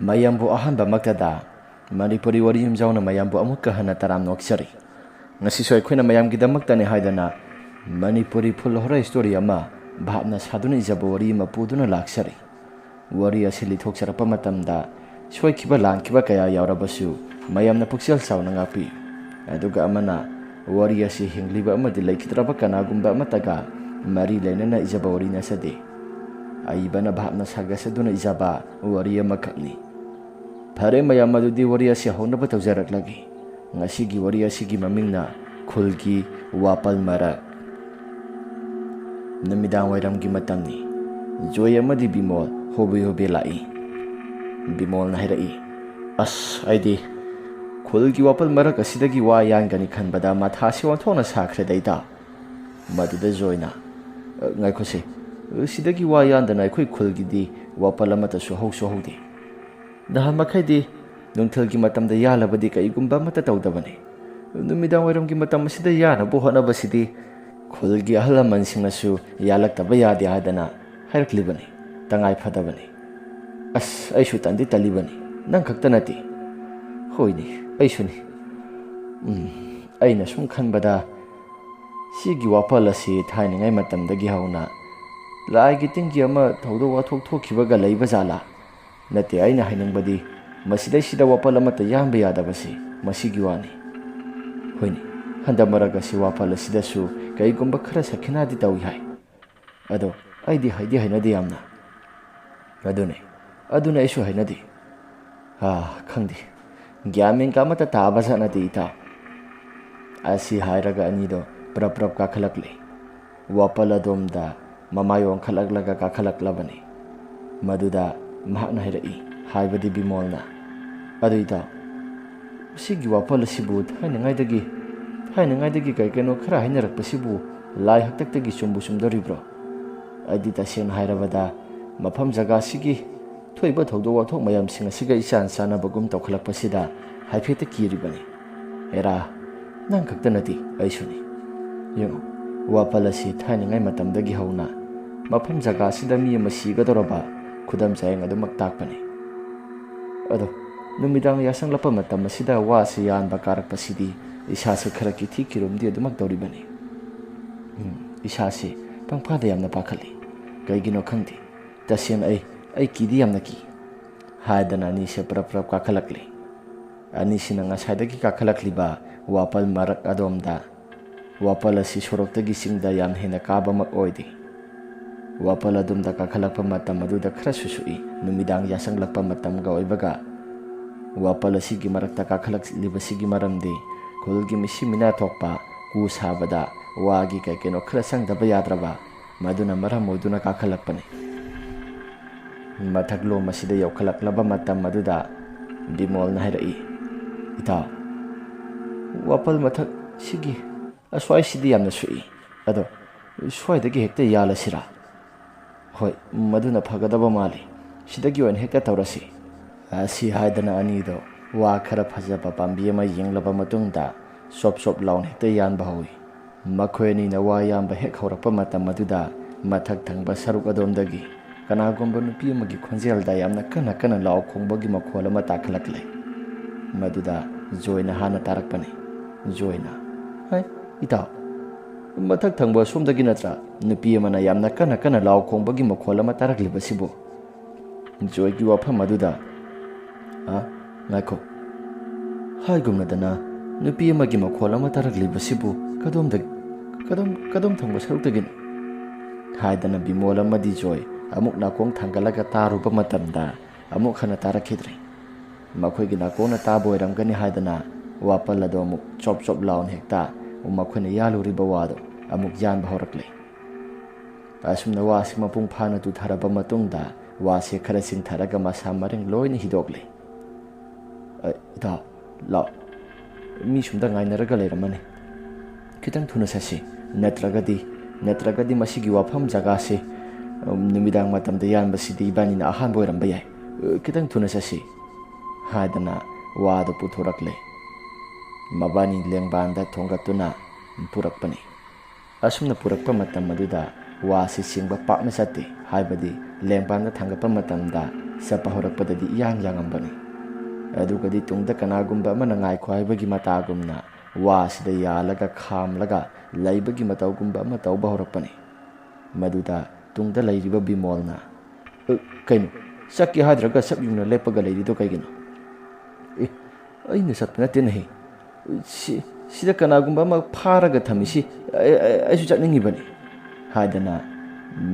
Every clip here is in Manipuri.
mayambu ahanba maktada Manipuri wari yumjauna mayambu amukka hana taram noksari ngasi so akhoi na mayam gidamakta ne haidana Manipuri full horror story ama bhapna saduna ijaba wari ma puduna laksari wari asili thoksarapa matamda soikiba langkiba kaya yaurabasu mayamna puksel sauna ngapi aduga amana wari asi hingliba amadi laikitraba kanagumba amataga mari lainana ijaba wari nasade aibana bhapna sagasaduna ijaba wari amakakni phare mayam adudi wari asi honaba tawjaraklagi ngasigi wari asigi mamingna khulgi wapal mara namidang wairamgi matamni joy amadi bimol hobe lai bimol na hirai as aidi khulgi wapal mara kasidagi wa yangani khanbada matha si wanthona sakhre daita maduda joyna ngai khose sidagi wa yandana khoi khulgi di wapal amata su haude dahan makhaidi nungthalgi matamda yalabadi kaigumba mata tawdabani numidang wairamgi matam sida yana bo hona basidi khulgi ahalaman singnasu yalaktaba yadi hadana hairaklibani tangai phadabani as aishu tandi talibani nang khakta nati hoini aishuni aina sum khanbada sigi wapal asi thainingai matamdagi hauna laigi tinggi ama thodo wathok thokhibaga leiba jala nate aina hainangbadi masidai sida wapal amata yamba yadabasi masigi wani hoini handa maraga si wapal asidasu kaigumba khara sakhinadi tawi hai ado aidi hainadi yamna adune isu hainadi khangdi gyamen kamata taba sanadi ita asi hairaga anido prap ka khalakle wapal adomda mamayong khalaklaga ka khalaklabani maduda mahna hirai haibadi bimolna aduita sigi wapal asibu hainangaidagi kaikeno khara hainarakpasibu lai haktaktagi sumdoribro adi tasien hairabada mafam jaga sigi thoiba thodo wathok mayam singa siga isan sana bagum tokhalakpasida haifeta kiribani era nang khaktanati aisuni yengo wapal asi thainangai matamdagi hauna mafam jaga sida mi ama sigadoraba khudam sayang adumak takpani ado numidang yasang lapa matam asida wa siyan bakarakpasidi isase khara ki thi kirumdi adumak doribani isase pangphada yamna pakhali kaigino khangdi tasien ai kidi yamna ki haidana ni se prap kakhalakli ani sina ngasaidagi kakhalakliba wapal marak adomda wapal asi soroktagi singda yam hena kaba mak oidi wapal adomda kakhalakpa matam aduda khara susui numidang yasang lakpa matam ga oibaga wapal asigi marakta kakhalakliba maramdi khulgi misi mina thokpa ku sabada wagi kaikeno khara sangdaba yadraba maduna maram moduna kakhalakpani mathaklo masida yokalaklaba matam maduda bimol na hirai ita wapal mathak sigi aswai sidi yamna sui ado swai dagi hekta yala sira hoi maduna phagadaba mali sidagi on hekta tawrasi asi haidana anido wa khara phajaba pambi ama yenglaba matungda sop laun hekta yan bahawi makhoi na wa yamba hek horapa matam maduda mathak thangba saruk adomdagi kanagomba nupi amagi khonjelda yamna kana law khongbagi makhol ama takhlaklai maduda joina hana tarakpani joina hai ita mathak thangba somdagi natra nupi amana yamna kana law khongbagi makhol ama taraklibasibo joigi wafa maduda ngakho hai gumnadana nupi amagi makhol ama taraklibasibu kadom thangba sarukdagin haidana bimol amadi joy amuk nakong thangalaga taruba matamda amuk khana tarakhidri makhoigi nakona taboiramgani haidana wapal ado amuk chop laun hekta umakhona yaluriba wado amuk yan bahorakle asumna wasi mapung phana tu tharaba matungda wasi khara sing tharaga masa maring loina hidokle ita la mi sumda ngainaraga leiramani kitang thuna sasi natragadi masigi wafam jaga se numidang matamda yan basidi ibani na ahan boiram bayai kitang thuna sasi hadana wada puthorakle mabani lengbanda thongatuna purakpani asumna purakpa matam maduda ꯋꯥꯁꯤ ꯆꯤꯡꯕ ꯄꯥꯛꯅ ꯆꯠꯇꯦ, ꯍꯥꯏꯕꯗꯤ ꯂꯦꯡꯄꯥꯟꯗ ꯊꯥꯡꯒꯠꯄ ꯃꯇꯝꯗ ꯆꯠꯄ ꯍꯧꯔꯛꯄꯗꯗꯤ ꯏꯌꯥꯡ ꯌꯥꯡꯉꯝꯕꯅꯤ꯫ ꯑꯗꯨꯒꯗꯤ ꯇꯨꯡꯗ ꯀꯅꯥꯒꯨꯝꯕ ꯑꯃꯅ ꯉꯥꯏꯈꯣ ꯍꯥꯏꯕꯒꯤ ꯃꯇꯥꯒꯨꯝꯅ ꯋꯥꯁꯤꯗ ꯌꯥꯜꯂꯒ ꯈꯥꯝꯂꯒ ꯂꯩꯕꯒꯤ ꯃꯇꯧꯒꯨꯝꯕ ꯑꯃ ꯇꯧꯕ ꯍꯧꯔꯛꯄꯅꯤ꯫ ꯃꯗꯨꯗ ꯇꯨꯡꯗ ꯂꯩꯔꯤꯕ ꯕꯤꯃꯣꯜꯅ "ꯀꯩꯅꯣ, ꯆꯠꯀꯦ ꯍꯥꯏꯗ꯭ꯔꯒ ꯆꯞ ꯌꯨꯡꯅ ꯂꯦꯞꯄꯒ ꯂꯩꯔꯤꯗꯣ ꯀꯩꯒꯤꯅꯣ?" "ꯑꯩꯅ ꯆꯠꯄ ꯅꯠꯇꯦꯅꯦꯍꯦ, ꯁꯤꯗ ꯀꯅꯥꯒꯨꯝꯕ ꯑꯃ ꯐꯥꯔꯒ ꯊꯝꯃꯤꯁꯤ ꯑꯩꯁꯨ ꯆꯠꯅꯤꯡꯉꯤꯕꯅꯤ" ꯍꯥꯏꯗꯅ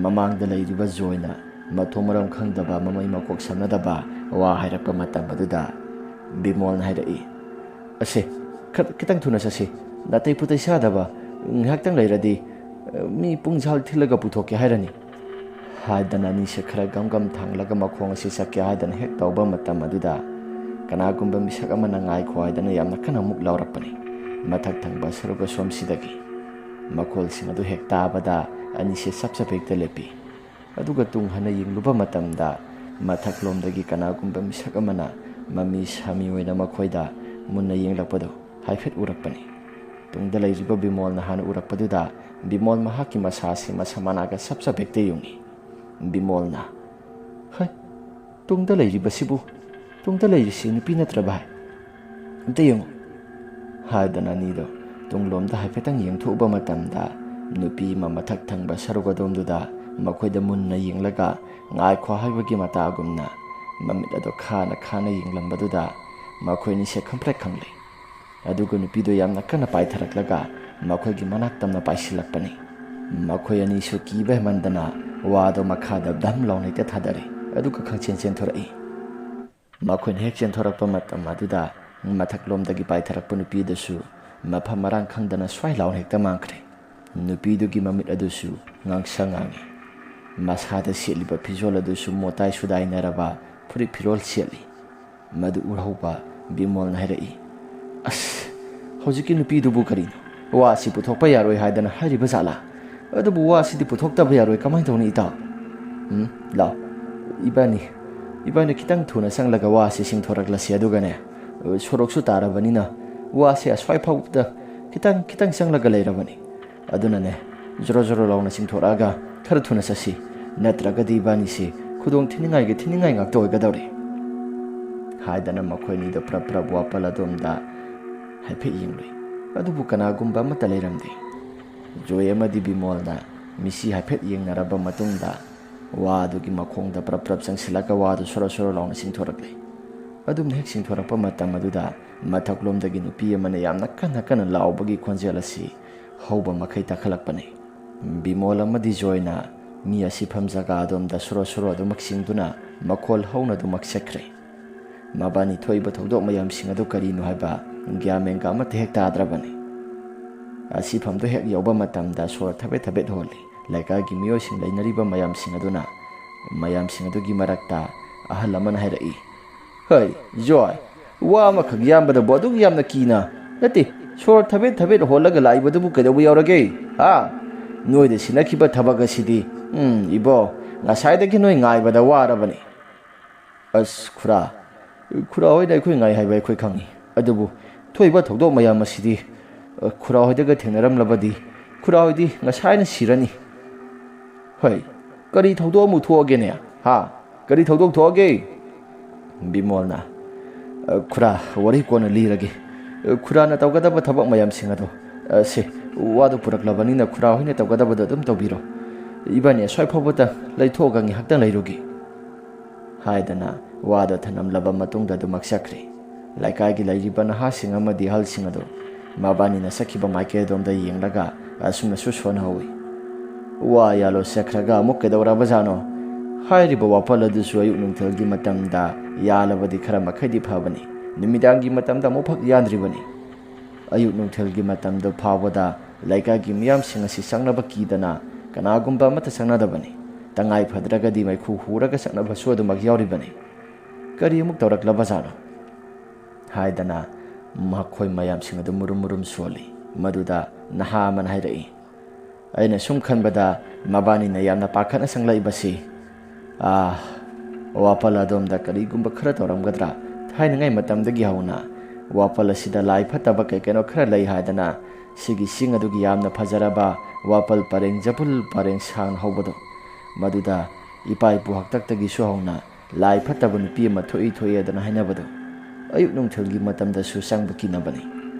ꯃꯃꯥꯡꯗ ꯂꯩꯔꯤꯕ ꯖꯣꯏꯅ ꯃꯊꯣꯡ ꯃꯔꯝ ꯈꯪꯗꯕ ꯃꯃꯩ ꯃꯀꯣꯛ ꯁꯝꯅꯗꯕ ꯋꯥ ꯍꯥꯏꯔꯛꯄ ꯃꯇꯝ ꯑꯗꯨꯗ ꯕꯤꯃꯣꯜꯅ ꯍꯥꯏꯔꯛꯏ, "ꯑꯁꯦ, ꯈꯤꯇꯪ ꯊꯨꯅ ꯆꯠꯁꯤ, ꯅꯥꯇꯩ ꯄꯨꯇꯩ ꯆꯥꯗꯕ, ꯉꯥꯏꯍꯥꯛꯇꯪ ꯂꯩꯔꯗꯤ ꯃꯤ ꯄꯨꯡꯖꯥꯜ ꯊꯤꯜꯂꯒ ꯄꯨꯊꯣꯛꯀꯦ ꯍꯥꯏꯔꯅꯤ" ꯍꯥꯏꯗꯅ ꯑꯅꯤꯁꯦ ꯈꯔ ꯒꯝ ꯊꯥꯡꯂꯒ ꯃꯈꯣꯡ ꯑꯁꯤ ꯆꯠꯀꯦ ꯍꯥꯏꯗꯅ ꯍꯦꯛ ꯇꯧꯕ ꯃꯇꯝ ꯑꯗꯨꯗ ꯀꯅꯥꯒꯨꯝꯕ ꯃꯤꯁꯛ ꯑꯃꯅ ꯉꯥꯏꯈꯣ ꯍꯥꯏꯗꯅ ꯌꯥꯝꯅ ꯀꯟꯅ ꯑꯃꯨꯛ ꯂꯥꯎꯔꯛꯄꯅꯤ ꯃꯊꯛ ꯊꯪꯕ ꯁꯔꯨꯛ ꯑꯁꯣꯝꯁꯤꯗꯒꯤ꯫ ꯃꯈꯣꯜꯁꯤꯡ ꯑꯗꯨ ꯍꯦꯛ ꯇꯥꯕꯗ ꯑꯅꯤꯁꯦ ꯆꯞ ꯍꯦꯛꯇ ꯂꯦꯞꯄꯤ꯫ ꯑꯗꯨꯒ ꯇꯨꯡ ꯍꯟꯅ ꯌꯦꯡꯂꯨꯕ ꯃꯇꯝꯗ ꯃꯊꯛꯂꯣꯝꯗꯒꯤ ꯀꯅꯥꯒꯨꯝꯕ ꯃꯤꯁꯛ ꯑꯃꯅ ꯃꯃꯤ ꯁꯥꯃꯤ ꯑꯣꯏꯅ ꯃꯈꯣꯏꯗ ꯃꯨꯟꯅ ꯌꯦꯡꯂꯛꯄꯗꯨ ꯍꯥꯏꯐꯦꯠ ꯎꯔꯛꯄꯅꯤ꯫ ꯇꯨꯡꯗ ꯂꯩꯔꯤꯕ ꯕꯤꯃꯣꯜꯅ ꯍꯥꯟꯅ ꯎꯔꯛꯄꯗꯨꯗ ꯕꯤꯃꯣꯜ ꯃꯍꯥꯛꯀꯤ ꯃꯁꯥꯁꯤ ꯃꯁꯝ ꯃꯅꯥꯒ ꯆꯞ ꯍꯦꯛꯇ ꯌꯨꯡꯉꯤ꯫ ꯕꯤꯃꯣꯜꯅ "ꯍꯩ, ꯇꯨꯡꯗ ꯂꯩꯔꯤꯁꯤ ꯅꯨꯄꯤ ꯅꯠꯇ꯭ꯔ ꯚꯥꯏ? ꯑꯝꯇ ꯌꯦꯡꯉꯨ" ꯍꯥꯏꯗꯅ ꯑꯅꯤꯗꯣ ꯇꯨꯡꯂꯣꯝꯗ ꯍꯥꯏꯐꯦꯠꯇꯪ ꯌꯦꯡꯊꯣꯛꯎꯕ ꯃꯇꯝꯗ ꯅꯨꯄꯤ ꯑꯃ ꯃꯊꯛ ꯊꯪꯕ ꯁꯔꯨꯛ ꯑꯗꯣꯝꯗꯨꯗ ꯃꯈꯣꯏꯗ ꯃꯨꯟꯅ ꯌꯦꯡꯂꯒ ꯉꯥꯏꯈꯣ ꯍꯥꯏꯕꯒꯤ ꯃꯇꯥꯒꯨꯝꯅ ꯃꯃꯤꯠ ꯑꯗꯣ ꯈꯥꯅ ꯌꯦꯡꯂꯝꯕꯗꯨꯗ ꯃꯈꯣꯏꯅꯤꯁꯦ ꯈꯪꯄ꯭ꯔꯦꯛ ꯈꯪꯂꯦ꯫ ꯑꯗꯨꯒ ꯅꯨꯄꯤꯗꯣ ꯌꯥꯝꯅ ꯀꯟꯅ ꯄꯥꯏꯊꯔꯛꯂꯒ ꯃꯈꯣꯏꯒꯤ ꯃꯅꯥꯛ ꯇꯝꯅ ꯄꯥꯏꯁꯤꯜꯂꯛꯄꯅꯤ꯫ ꯃꯈꯣꯏ ꯑꯅꯤꯁꯨ ꯀꯤꯕ ꯍꯦꯟꯃꯟꯗꯅ ꯋꯥꯗꯣ ꯃꯈꯥꯗ ꯙꯝ ꯂꯥꯎꯅ ꯍꯦꯛꯇ ꯊꯥꯗꯔꯦ, ꯑꯗꯨꯒ ꯈꯪꯆꯦꯟ ꯆꯦꯟꯊꯣꯔꯛꯏ꯫ ꯃꯈꯣꯏꯅ ꯍꯦꯛ ꯆꯦꯟꯊꯣꯔꯛꯄ ꯃꯇꯝ ꯑꯗꯨꯗ ꯃꯊꯛꯂꯣꯝꯗꯒꯤ ꯄꯥꯏꯊꯔꯛꯄ ꯅꯨꯄꯤꯗꯨꯁꯨ ꯃꯐꯝ ꯃꯔꯥꯡ ꯈꯪꯗꯅ ꯁ꯭ꯋꯥꯏ ꯂꯥꯎꯅ ꯍꯦꯛꯇ ꯃꯥꯡꯈ꯭ꯔꯦ꯫ ꯅꯨꯄꯤꯗꯨꯒꯤ ꯃꯃꯤꯠ ꯑꯗꯨꯁꯨ ꯉꯥꯡꯁꯪ ꯉꯥꯡꯉꯤ꯫ ꯃꯁꯥꯗ ꯁꯦꯠꯂꯤꯕ ꯐꯤꯖꯣꯜ ꯑꯗꯨꯁꯨ ꯃꯣꯇꯥꯏ ꯁꯨꯗꯥꯏꯅꯔꯕ ꯐꯨꯔꯤꯠ ꯐꯤꯔꯣꯜ ꯁꯦꯠꯂꯤ꯫ ꯃꯗꯨ ꯎꯍꯧꯕ ꯕꯤꯃꯣꯜꯅ ꯍꯥꯏꯔꯛꯏ, "ꯑꯁ, ꯍꯧꯖꯤꯛꯀꯤ ꯅꯨꯄꯤꯗꯨꯕꯨ ꯀꯔꯤꯅꯣ, ꯋꯥꯁꯤ ꯄꯨꯊꯣꯛꯄ ꯌꯥꯔꯣꯏ ꯍꯥꯏꯗꯅ ꯍꯥꯏꯔꯤꯕ ꯖꯥꯠꯂꯥ? ꯑꯗꯨꯕꯨ ꯋꯥꯁꯤꯗꯤ ꯄꯨꯊꯣꯛꯇꯕ ꯌꯥꯔꯣꯏ, ꯀꯃꯥꯏꯅ ꯇꯧꯅꯤ ꯏꯇꯥꯎ? ꯂꯥꯎ, ꯏꯕꯥꯅꯤ ꯈꯤꯇꯪ ꯊꯨꯅ ꯆꯪꯂꯒ ꯋꯥꯁꯤ ꯆꯤꯡꯊꯣꯔꯛꯂꯁꯤ, ꯑꯗꯨꯒꯅꯦ, ꯁꯣꯔꯣꯛꯁꯨ ꯇꯥꯔꯕꯅꯤꯅ ꯋꯥꯁꯦ ꯑꯁ꯭ꯋꯥꯏ ꯐꯥꯎꯕꯗ ꯈꯤꯇꯪ ꯆꯪꯂꯒ ꯂꯩꯔꯕꯅꯤ꯫ ꯑꯗꯨꯅꯅꯦ, ꯖꯣꯔꯣ ꯂꯥꯎꯅ ꯆꯤꯡꯊꯣꯔꯛꯑꯒ ꯈꯔ ꯊꯨꯅ ꯆꯠꯁꯤ, ꯅꯠꯇ꯭ꯔꯒꯗꯤ ꯏꯕꯥꯅꯤꯁꯤ ꯈꯨꯗꯣꯡ ꯊꯤꯅꯤꯡꯉꯥꯏ ꯉꯥꯛꯇ ꯑꯣꯏꯒꯗꯧꯔꯦ" ꯍꯥꯏꯗꯅ ꯃꯈꯣꯏꯅꯤꯗꯣ ꯄ꯭ꯔꯞ ꯋꯥꯄꯜ ꯑꯗꯣꯝꯗ ꯍꯥꯏꯐꯦꯠ ꯌꯦꯡꯂꯨꯏ꯫ ꯑꯗꯨꯕꯨ ꯀꯅꯥꯒꯨꯝꯕ ꯑꯃꯠꯇ ꯂꯩꯔꯝꯗꯦ꯫ ꯖꯣꯏ ꯑꯃꯗꯤ ꯕꯤꯃꯣꯜꯅ ꯃꯤꯠꯁꯤ ꯍꯥꯏꯐꯦꯠ ꯌꯦꯡꯅꯔꯕ ꯃꯇꯨꯡꯗ ꯋꯥꯗꯨꯒꯤ ꯃꯈꯣꯡꯗ ꯄ꯭ꯔꯞ ꯆꯪꯁꯤꯜꯂꯒ ꯋꯥꯗꯨ ꯁꯣꯔꯣ ꯂꯥꯎꯅ ꯆꯤꯡꯊꯣꯔꯛꯂꯦ꯫ ꯑꯗꯨꯝꯅ ꯍꯦꯛ ꯆꯤꯡꯊꯣꯔꯛꯄ ꯃꯇꯝ ꯑꯗꯨꯗ ꯃꯊꯛꯂꯣꯝꯗꯒꯤ ꯅꯨꯄꯤ ꯑꯃꯅ ꯌꯥꯝꯅ ꯀꯟꯅ ꯂꯥꯎꯕꯒꯤ ꯈꯣꯟꯖꯦꯜ ꯑꯁꯤ ꯍꯧꯕ ꯃꯈꯩ ꯇꯥꯈꯠꯂꯛꯄꯅꯤ꯫ ꯕꯤꯃꯣꯜ ꯑꯃꯗꯤ ꯖꯣꯏꯅ ꯃꯤ ꯑꯁꯤꯐꯝ ꯖꯒꯥ ꯑꯗꯣꯝꯗ ꯁꯣꯔꯣ ꯑꯗꯨꯃꯛ ꯆꯤꯡꯗꯨꯅ ꯃꯈꯣꯜ ꯍꯧꯅ ꯑꯗꯨꯃꯛ ꯆꯠꯈ꯭ꯔꯦ꯫ ꯃꯕꯥꯅꯤ ꯊꯣꯛꯏꯕ ꯊꯧꯗꯣꯛ ꯃꯌꯥꯝꯁꯤꯡ ꯑꯗꯨ ꯀꯔꯤꯅꯣ ꯍꯥꯏꯕ ꯒ꯭ꯌꯥꯟ ꯃꯦꯟꯒ ꯑꯃꯠꯇ ꯍꯦꯛ ꯇꯥꯗ꯭ꯔꯕꯅꯤ꯫ ꯑꯁꯤꯐꯝꯗꯨ ꯍꯦꯛ ꯌꯧꯕ ꯃꯇꯝꯗ ꯁꯣꯔ ꯊꯕꯦꯠ ꯍꯣꯜꯂꯤ꯫ ꯂꯩꯀꯥꯏꯒꯤ ꯃꯤꯑꯣꯏꯁꯤꯡ ꯂꯩꯅꯔꯤꯕ ꯃꯌꯥꯝꯁꯤꯡ ꯑꯗꯨꯒꯤ ꯃꯔꯛꯇ ꯑꯍꯜ ꯑꯃꯅ ꯍꯥꯏꯔꯛꯏ, "ꯍꯩ ꯖꯣꯏ, ꯋꯥ ꯑꯃꯈꯛ ꯌꯥꯟꯕꯗꯕꯨ ꯑꯗꯨꯛ ꯌꯥꯝꯅ ꯀꯤꯅ, ꯅꯠꯇꯦ, ꯁꯣꯔ ꯊꯕꯦꯠ ꯍꯣꯜꯂꯒ ꯂꯥꯛꯏꯕꯗꯨꯕꯨ ꯀꯩꯗꯧꯕ ꯌꯥꯎꯔꯒꯦ? ꯅꯣꯏꯗ ꯁꯤꯟꯅꯈꯤꯕ ꯊꯕꯛ ꯑꯁꯤꯗꯤ ꯏꯕꯣ, ꯉꯁꯥꯏꯗꯒꯤ ꯅꯣꯏ ꯉꯥꯏꯕꯗ ꯋꯥꯔꯕꯅꯤ." "ꯑꯁ ꯈꯨꯔꯥ ꯍꯣꯏꯅ ꯑꯩꯈꯣꯏ ꯉꯥꯏ ꯍꯥꯏꯕ ꯑꯩꯈꯣꯏ ꯈꯪꯉꯤ, ꯑꯗꯨꯕꯨ ꯊꯣꯛꯏꯕ ꯊꯧꯗꯣꯛ ꯃꯌꯥꯝ ꯑꯁꯤꯗꯤ ꯈꯨꯔꯥ ꯍꯣꯏꯗꯒ ꯊꯦꯡꯅꯔꯝꯂꯕꯗꯤ ꯈꯨꯔꯥ ꯍꯣꯏꯗꯤ ꯉꯁꯥꯏꯅ ꯁꯤꯔꯅꯤ." "ꯍꯩ, ꯀꯔꯤ ꯊꯧꯗꯣꯛ ꯑꯃꯨꯛ ꯊꯣꯛꯑꯒꯦꯅꯦ? ꯀꯔꯤ ꯊꯧꯗꯣꯛ ꯊꯣꯛꯑꯒꯦ?" ꯕꯤꯃꯣꯜꯅ, "ꯈꯨꯔꯥ, ꯋꯥꯔꯤ ꯀꯣꯟꯅ ꯂꯤꯔꯒꯦ. ꯈꯨꯔꯥꯅ ꯇꯧꯒꯗꯕ ꯊꯕꯛ ꯃꯌꯥꯝꯁꯤꯡ ꯑꯗꯣ ꯋꯥꯗꯨ ꯄꯨꯔꯛꯂꯕꯅꯤꯅ ꯈꯨꯔꯥ ꯍꯣꯏꯅ ꯇꯧꯒꯗꯕꯗꯣ ꯑꯗꯨꯝ ꯇꯧꯕꯤꯔꯣ. ꯏꯕꯥꯅꯤ ꯑꯁ꯭ꯋꯥꯏ ꯐꯥꯎꯕꯗ ꯂꯩꯊꯣꯛꯑꯒ ꯉꯥꯏꯍꯥꯛꯇꯪ ꯂꯩꯔꯨꯒꯦ" ꯍꯥꯏꯗꯅ ꯋꯥꯗꯣ ꯊꯅꯝꯂꯕ ꯃꯇꯨꯡꯗ ꯑꯗꯨꯃꯛ ꯆꯠꯈ꯭ꯔꯦ꯫ ꯂꯩꯀꯥꯏꯒꯤ ꯂꯩꯔꯤꯕ ꯅꯍꯥꯁꯤꯡ ꯑꯃꯗꯤ ꯑꯍꯜꯁꯤꯡ ꯑꯗꯨ ꯃꯕꯥꯅꯤꯅ ꯆꯠꯈꯤꯕ ꯃꯥꯏꯀꯩ ꯑꯗꯣꯝꯗ ꯌꯦꯡꯂꯒ ꯑꯁꯨꯝꯅꯁꯨ ꯁꯣꯟꯅꯍꯧꯏ, "ꯋꯥ ꯌꯥꯜꯂꯣ ꯆꯠꯈ꯭ꯔꯒ ꯑꯃꯨꯛ ꯀꯩꯗꯧꯔꯕꯖꯥꯠꯅꯣ? ꯍꯥꯏꯔꯤꯕ ꯋꯥꯄꯜ ꯑꯗꯨꯁꯨ ꯑꯌꯨꯛ ꯅꯨꯡꯊꯤꯜꯒꯤ ꯃꯇꯝꯗ ꯌꯥꯜꯂꯕꯗꯤ ꯈꯔ ꯃꯈꯩꯗꯤ ꯐꯕꯅꯤ, ꯅꯨꯃꯤꯗꯥꯡꯒꯤ ꯃꯇꯝꯗ ꯑꯃꯨꯛꯐꯛ ꯌꯥꯟꯗ꯭ꯔꯤꯕꯅꯤ꯫ ꯑꯌꯨꯛ ꯅꯨꯡꯊꯤꯜꯒꯤ ꯃꯇꯝꯗ ꯐꯥꯎꯕꯗ ꯂꯩꯀꯥꯏꯒꯤ ꯃꯤꯌꯥꯝꯁꯤꯡ ꯑꯁꯤ ꯆꯪꯅꯕ ꯀꯤꯗꯅ ꯀꯅꯥꯒꯨꯝꯕ ꯑꯃꯠꯇ ꯆꯪꯅꯗꯕꯅꯤ. ꯇꯉꯥꯏ ꯐꯗ꯭ꯔꯒꯗꯤ ꯃꯩꯈꯨ ꯍꯨꯔꯒ ꯆꯠꯅꯕꯁꯨ ꯑꯗꯨꯃꯛ ꯌꯥꯎꯔꯤꯕꯅꯤ. ꯀꯔꯤ ꯑꯃꯨꯛ ꯇꯧꯔꯛꯂꯕꯖꯥꯠꯅꯣ?" ꯍꯥꯏꯗꯅ ꯃꯈꯣꯏ ꯃꯌꯥꯝꯁꯤꯡ ꯑꯗꯨ ꯃꯨꯔꯨꯝ ꯁꯣꯜꯂꯤ꯫ ꯃꯗꯨꯗ ꯅꯍꯥ ꯑꯃꯅ ꯍꯥꯏꯔꯛꯏ, "ꯑꯩꯅ ꯁꯨꯝ ꯈꯟꯕꯗ ꯃꯕꯥꯅꯤꯅ ꯌꯥꯝꯅ ꯄꯥꯈꯠꯅ ꯆꯪꯂꯛꯏꯕꯁꯤ ꯋꯥꯄꯜ ꯑꯗꯣꯝꯗ ꯀꯔꯤꯒꯨꯝꯕ ꯈꯔ ꯇꯧꯔꯝꯒꯗ꯭ꯔꯥ? ꯊꯥꯏꯅꯉꯥꯏ ꯃꯇꯝꯗꯒꯤ ꯍꯧꯅ ꯋꯥꯄꯜ ꯑꯁꯤꯗ ꯂꯥꯏ ꯐꯠꯇꯕ ꯀꯩꯅꯣ ꯈꯔ ꯂꯩ ꯍꯥꯏꯗꯅ sigi sing adugi yamna phajaraba wapal pareng japul pareng sang hobado maduda ipai pu haktaktagi su hongna lai phattaba nupi ama thoi adana hainabado ayuk nungthilgi matamda su sangba kinabani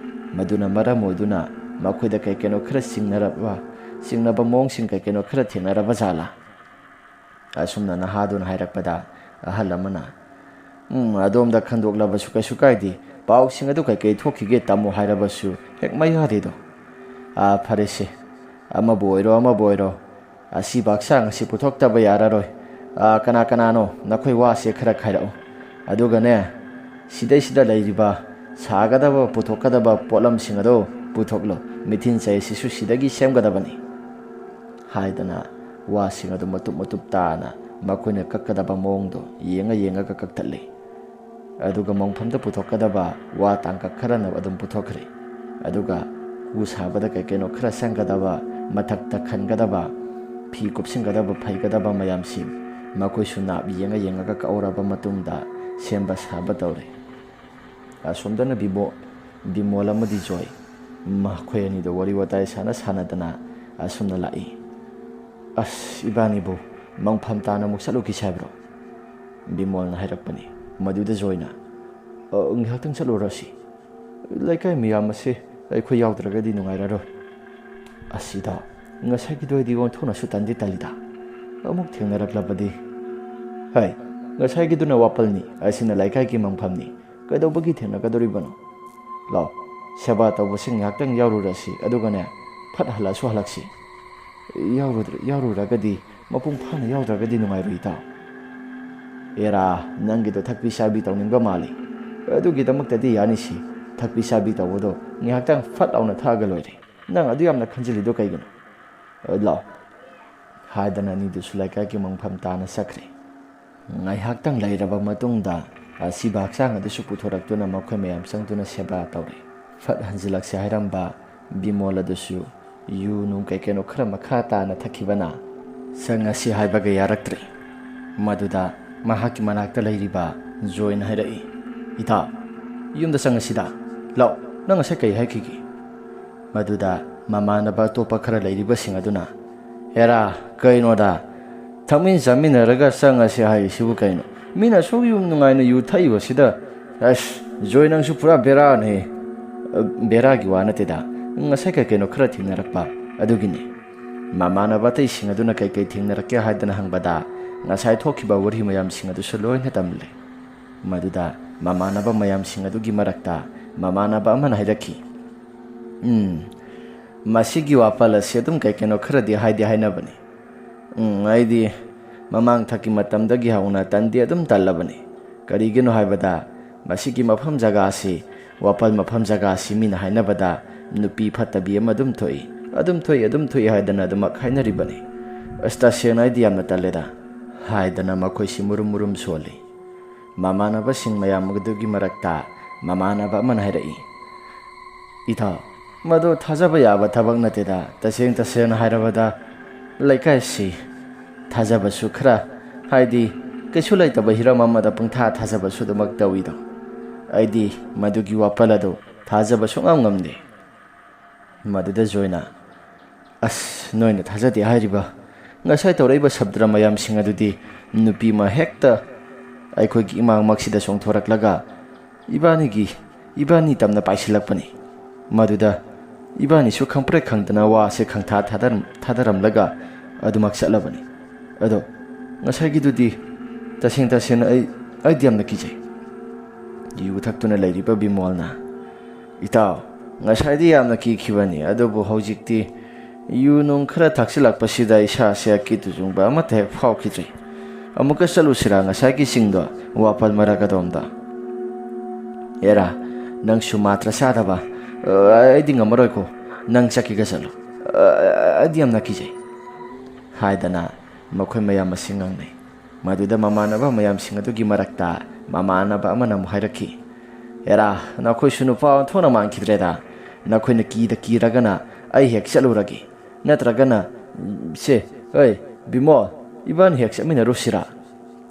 maduna maram oiduna makoida kai keno khara singnaba mong sing kai keno khara thenaraba jala asumna nahadun hairakpada ahal amana adom da khandoklabasu kaisu kaidi pau sing adu kai thokige tamo hairabasu hek mai harido farese ama boiro asi baksang si puthokta ba yararoi kana no nakhoi wa se khara khairao aduga ne sida lairiba sagadaba puthokadaba polam sing ado puthoklo mithin chai sisu sidagi semgadabani haidana wa sing ado matup tana makoina kakkadaba mongdo yenga ka kaktalle aduga mongphamda puthokadaba wa tangka kharana adum puthokre aduga ku sabada keno khara sanggadaba mathakta khangadaba phi kupsinggadaba phaigadaba mayamsing makoi suna yenga ka kauraba matungda semba saba tawre asomdana bimola madi joy makhoi ani do wari watai sana dana asomna lai ibani bo mangpham tana muksalu ki sabro bimol na hairakpani maduda joyna nghatang chalo rasi laikai miyam ase akhoi yaudragadi nungairaro asida ngasai ki doidi gon thona su tandi talida amuk thengnaraklabadi hai ngasai ki duna wapalni asina laikai ki mangphamni kadobagi thennagadoribano law seba tawbusing nghaktang yaururasi adugane phat hala su halaksi yaururagadi mapung phana yaudragadi nungairita era nangi do thakpi sabi tawninga mali adugi damuktadi yanisi thakpi sabi tawdo nghaktang phat auna thaga loire nang adu yamna khanjili do kaigano law haidana ni du sulaikai ki mangpham tana sakre ngai haktang lairaba matungda asi baksang adu su puthoraktuna makhoi mayam sangtuna seba tawre phat hanjilakse hairamba bimola dusu yu nung kai keno khara makha tana thakibana sangasi haibaga yaraktre maduda mahaki manakta lairiba join hairai ita yumda sangasida law nang ase kai haikigi maduda mamanaba topa khara lairiba singaduna era kainoda thamin jaminaraga sangasi hai sibu kaino mina sogyum nungaina yu thaiba sida join nang su pura bera ne bera gi wana teda ngasai kai keno khara thingnarakpa adugini mamanaba tai singaduna kai thingnarakya haidana hangbada ngasai thokiba wari mayam singadu soloina tamle maduda mamanaba mayam singadugi marakta mamanaba amana haidaki masigi wapala sedum kai keno kharadi haidi hainabani aidi mamang thaki matamdagi hauna tandi adum tallabani karigino haibada masigi mafam jaga asi wapal mafam jaga asi mina hainabada nupi phatabi amadum thoi haidana adumak hainaribani asta senai diamna talleda haidana makhoi si murum soli mamanaba sing mayamgudugi marakta mamanaba man hairai ita madu thajaba yaba thabak nateda taseng hairabada laikai si thajaba su khara haidi kesu laitaba hiram amada pungtha thajaba su dumak tawido aidi madugi wapalado thajaba su ngamde maduda joina noina thajati hairiba ngasai tawraiba sabdra mayam singadudi nupi ma hekta aikhogi imang maksida songthoraklaga ibani tamna paisilakpani maduda ibani su khangpre khangdana wa se khangtha thadaramlaga adumak salabani ado ngasai gidudi taseng ai diamna kijai yu thaktuna lairiba bimolna ita ngasai di yamna ki khibani adobu hojikti yu nung khara thaksilakpasida isa se kitujungba amate phau kijai amuka salusira ngasai ki singdo wapal maragadomda era nang sumatra sadaba aidi ngamaroi ko nang chakiga salo adi amna kijai haidana makhoi mayam singang nei maduda mamanaba mayam singadugi marakta mamanaba amana muhairaki era nakhoi sunu pa thona mangkidreda nakhoi na kiragana ai hek chaluragi natragana se oi bimol iban hek samina rusira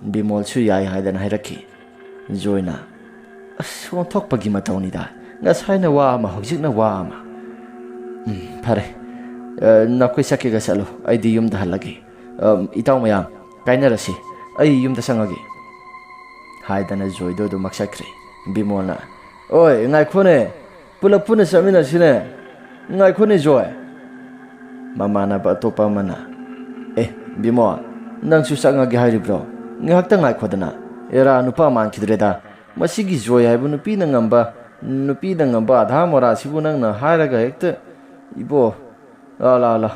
bimol su yai haidana hairaki joina asong thokpagi matawnida ngasaina wa ma hojikna wa ma ꯐꯔꯦ ꯅꯈꯣꯏ ꯆꯠꯀꯦꯒ ꯆꯠꯂꯣ ꯑꯩꯗꯤ ꯌꯨꯝꯗ ꯍꯜꯂꯒꯦ ꯏꯇꯥꯎ ꯃꯌꯥꯝ ꯀꯥꯏꯅꯔꯁꯤ ꯑꯩ ꯌꯨꯝꯗ ꯆꯪꯉꯒꯦ ꯍꯥꯏꯗꯅ ꯖꯣꯏꯗꯣ ꯑꯗꯨꯃꯛ ꯆꯠꯈ꯭ꯔꯦ ꯕꯤꯃꯣꯜꯅ ꯑꯣꯏ ꯉꯥꯏꯈꯣꯅꯦ ꯄꯨꯂꯞ ꯄꯨꯟꯅ ꯆꯠꯃꯤꯟꯅꯁꯤꯅꯦ ꯉꯥꯏꯈꯣꯅꯦ ꯖꯣꯏ ꯃꯃꯥꯟꯅꯕ ꯑꯇꯣꯞꯄ ꯑꯃꯅ ꯕꯤꯃꯣꯜ ꯅꯪꯁꯨ ꯆꯪꯉꯒꯦ ꯍꯥꯏꯔꯤꯕ꯭ꯔꯣ ꯉꯥꯏꯍꯥꯛꯇꯪ ꯉꯥꯏꯈꯣꯗꯅ ꯑꯦꯔꯥ ꯅꯨꯄꯥ ꯃꯥꯟꯈꯤꯗ꯭ꯔꯦꯗ ꯃꯁꯤꯒꯤ ꯖꯣꯏ ꯍꯥꯏꯕ ꯅꯨꯄꯤꯅ ꯉꯝꯕ ꯑꯙꯥ ꯃꯣꯔꯥꯁꯤꯕꯨ ꯅꯪꯅ ꯍꯥꯏꯔꯒ ꯍꯦꯛꯇ ꯏꯕꯣ ꯂꯥꯎ ꯂꯥꯎ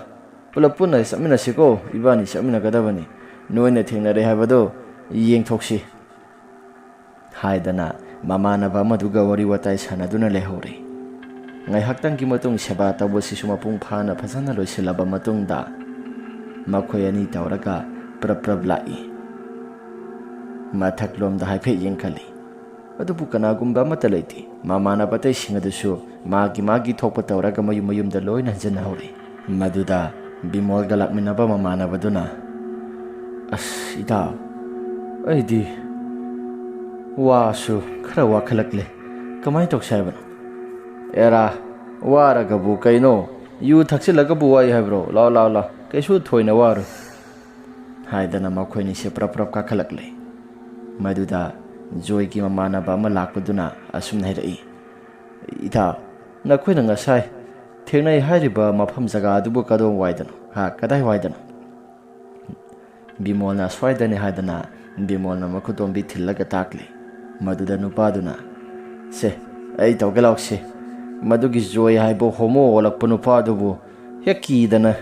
ꯄꯨꯂꯞ ꯄꯨꯟꯅ ꯆꯠꯃꯤꯟꯅꯁꯤꯀꯣ ꯏꯕꯥꯅꯤ ꯆꯠꯃꯤꯟꯅꯒꯗꯕꯅꯤ ꯅꯣꯏꯅ ꯊꯦꯡꯅꯔꯦ ꯍꯥꯏꯕꯗꯣ ꯌꯦꯡꯊꯣꯛꯁꯤ ꯍꯥꯏꯗꯅ ꯃꯃꯥꯟꯅꯕ ꯑꯃꯗꯨꯒ ꯋꯥꯔꯤ ꯋꯥꯇꯥꯏ ꯁꯥꯟꯅꯗꯨꯅ ꯂꯩꯍꯧꯔꯦ ꯉꯥꯏꯍꯥꯛꯇꯪꯒꯤ ꯃꯇꯨꯡ ꯁꯦꯕꯥ ꯇꯧꯕꯁꯤꯁꯨ ꯃꯄꯨꯡ ꯐꯥꯅ ꯐꯖꯅ ꯂꯣꯏꯁꯤꯜꯂꯕ ꯃꯇꯨꯡꯗ ꯃꯈꯣꯏ ꯑꯅꯤ ꯇꯧꯔꯒ ꯄ꯭ꯔꯞ ꯂꯥꯛꯏ ꯃꯊꯛꯂꯣꯝꯗ ꯍꯥꯏꯐꯦꯠ ꯌꯦꯡꯈꯠꯂꯤ ꯑꯗꯨꯕꯨ ꯀꯅꯥꯒꯨꯝꯕ ꯑꯃꯠꯇ ꯂꯩꯇꯦ ꯃꯃꯥꯟꯅꯕ ꯑꯇꯩꯁꯤꯡ ꯑꯗꯨꯁꯨ ꯃꯥꯒꯤ ꯊꯣꯛꯄ ꯇꯧꯔꯒ ꯃꯌꯨꯝꯗ ꯂꯣꯏꯅ ꯍꯟꯖꯤꯟꯅꯍꯧꯔꯦ ꯃꯗꯨꯗ ꯕꯤꯃꯣꯜꯒ ꯂꯥꯛꯃꯤꯟꯅꯕ ꯃꯃꯥꯟꯅꯕꯗꯨꯅ ꯏꯇꯥꯎ ꯑꯩꯗꯤ ꯋꯥꯁꯨ ꯈꯔ ꯋꯥꯈꯠꯂꯛꯂꯦ ꯀꯃꯥꯏꯅ ꯇꯧꯁꯦ ꯍꯥꯏꯕꯅꯣ ꯑꯦꯔꯥ ꯋꯥꯔꯒꯕꯨ ꯀꯩꯅꯣ ꯌꯨ ꯊꯛꯆꯤꯜꯂꯒꯕꯨ ꯋꯥꯏ ꯍꯥꯏꯕ꯭ꯔꯣ ꯂꯥꯎ ꯀꯩꯁꯨ ꯊꯣꯏꯅ ꯋꯥꯔꯣꯏ ꯍꯥꯏꯗꯅ ꯃꯈꯣꯏꯅꯤꯁꯦ ꯄ꯭ꯔꯞ ꯀꯥꯈꯠꯂꯛꯂꯦ ꯃꯗꯨꯗ ꯖꯣꯏꯒꯤ ꯃꯃꯥꯟꯅꯕ ꯑꯃ ꯂꯥꯛꯄꯗꯨꯅ ꯑꯁꯨꯝꯅ ꯍꯥꯏꯔꯛꯏ ꯏꯇꯥꯎ ꯅꯈꯣꯏꯅ ꯉꯁꯥꯏ ꯊꯦꯡꯅꯩ ꯍꯥꯏꯔꯤꯕ ꯃꯐꯝ ꯖꯒꯥ ꯑꯗꯨꯕꯨ ꯀꯗꯥꯏꯋꯥꯏꯗꯅꯣ ꯀꯗꯥꯏꯋꯥꯏꯗꯅꯣ ꯕꯤꯃꯣꯜꯅ ꯑꯁ꯭ꯋꯥꯏꯗꯅꯤ ꯍꯥꯏꯗꯅ ꯕꯤꯃꯣꯜꯅ ꯃꯈꯨꯠꯇꯣꯝꯕꯤ ꯊꯤꯜꯂꯒ ꯇꯥꯛꯂꯤ ꯃꯗꯨꯗ ꯅꯨꯄꯥꯗꯨꯅ ꯁꯦ ꯑꯩ ꯇꯧꯒꯦ ꯂꯥꯎꯁꯤ ꯃꯗꯨꯒꯤ ꯖꯣꯏ ꯍꯥꯏꯕ ꯍꯣꯃꯣ ꯑꯣꯜꯂꯛꯄ ꯅꯨꯄꯥꯗꯨꯕꯨ ꯍꯦꯛ ꯀꯤꯗꯅ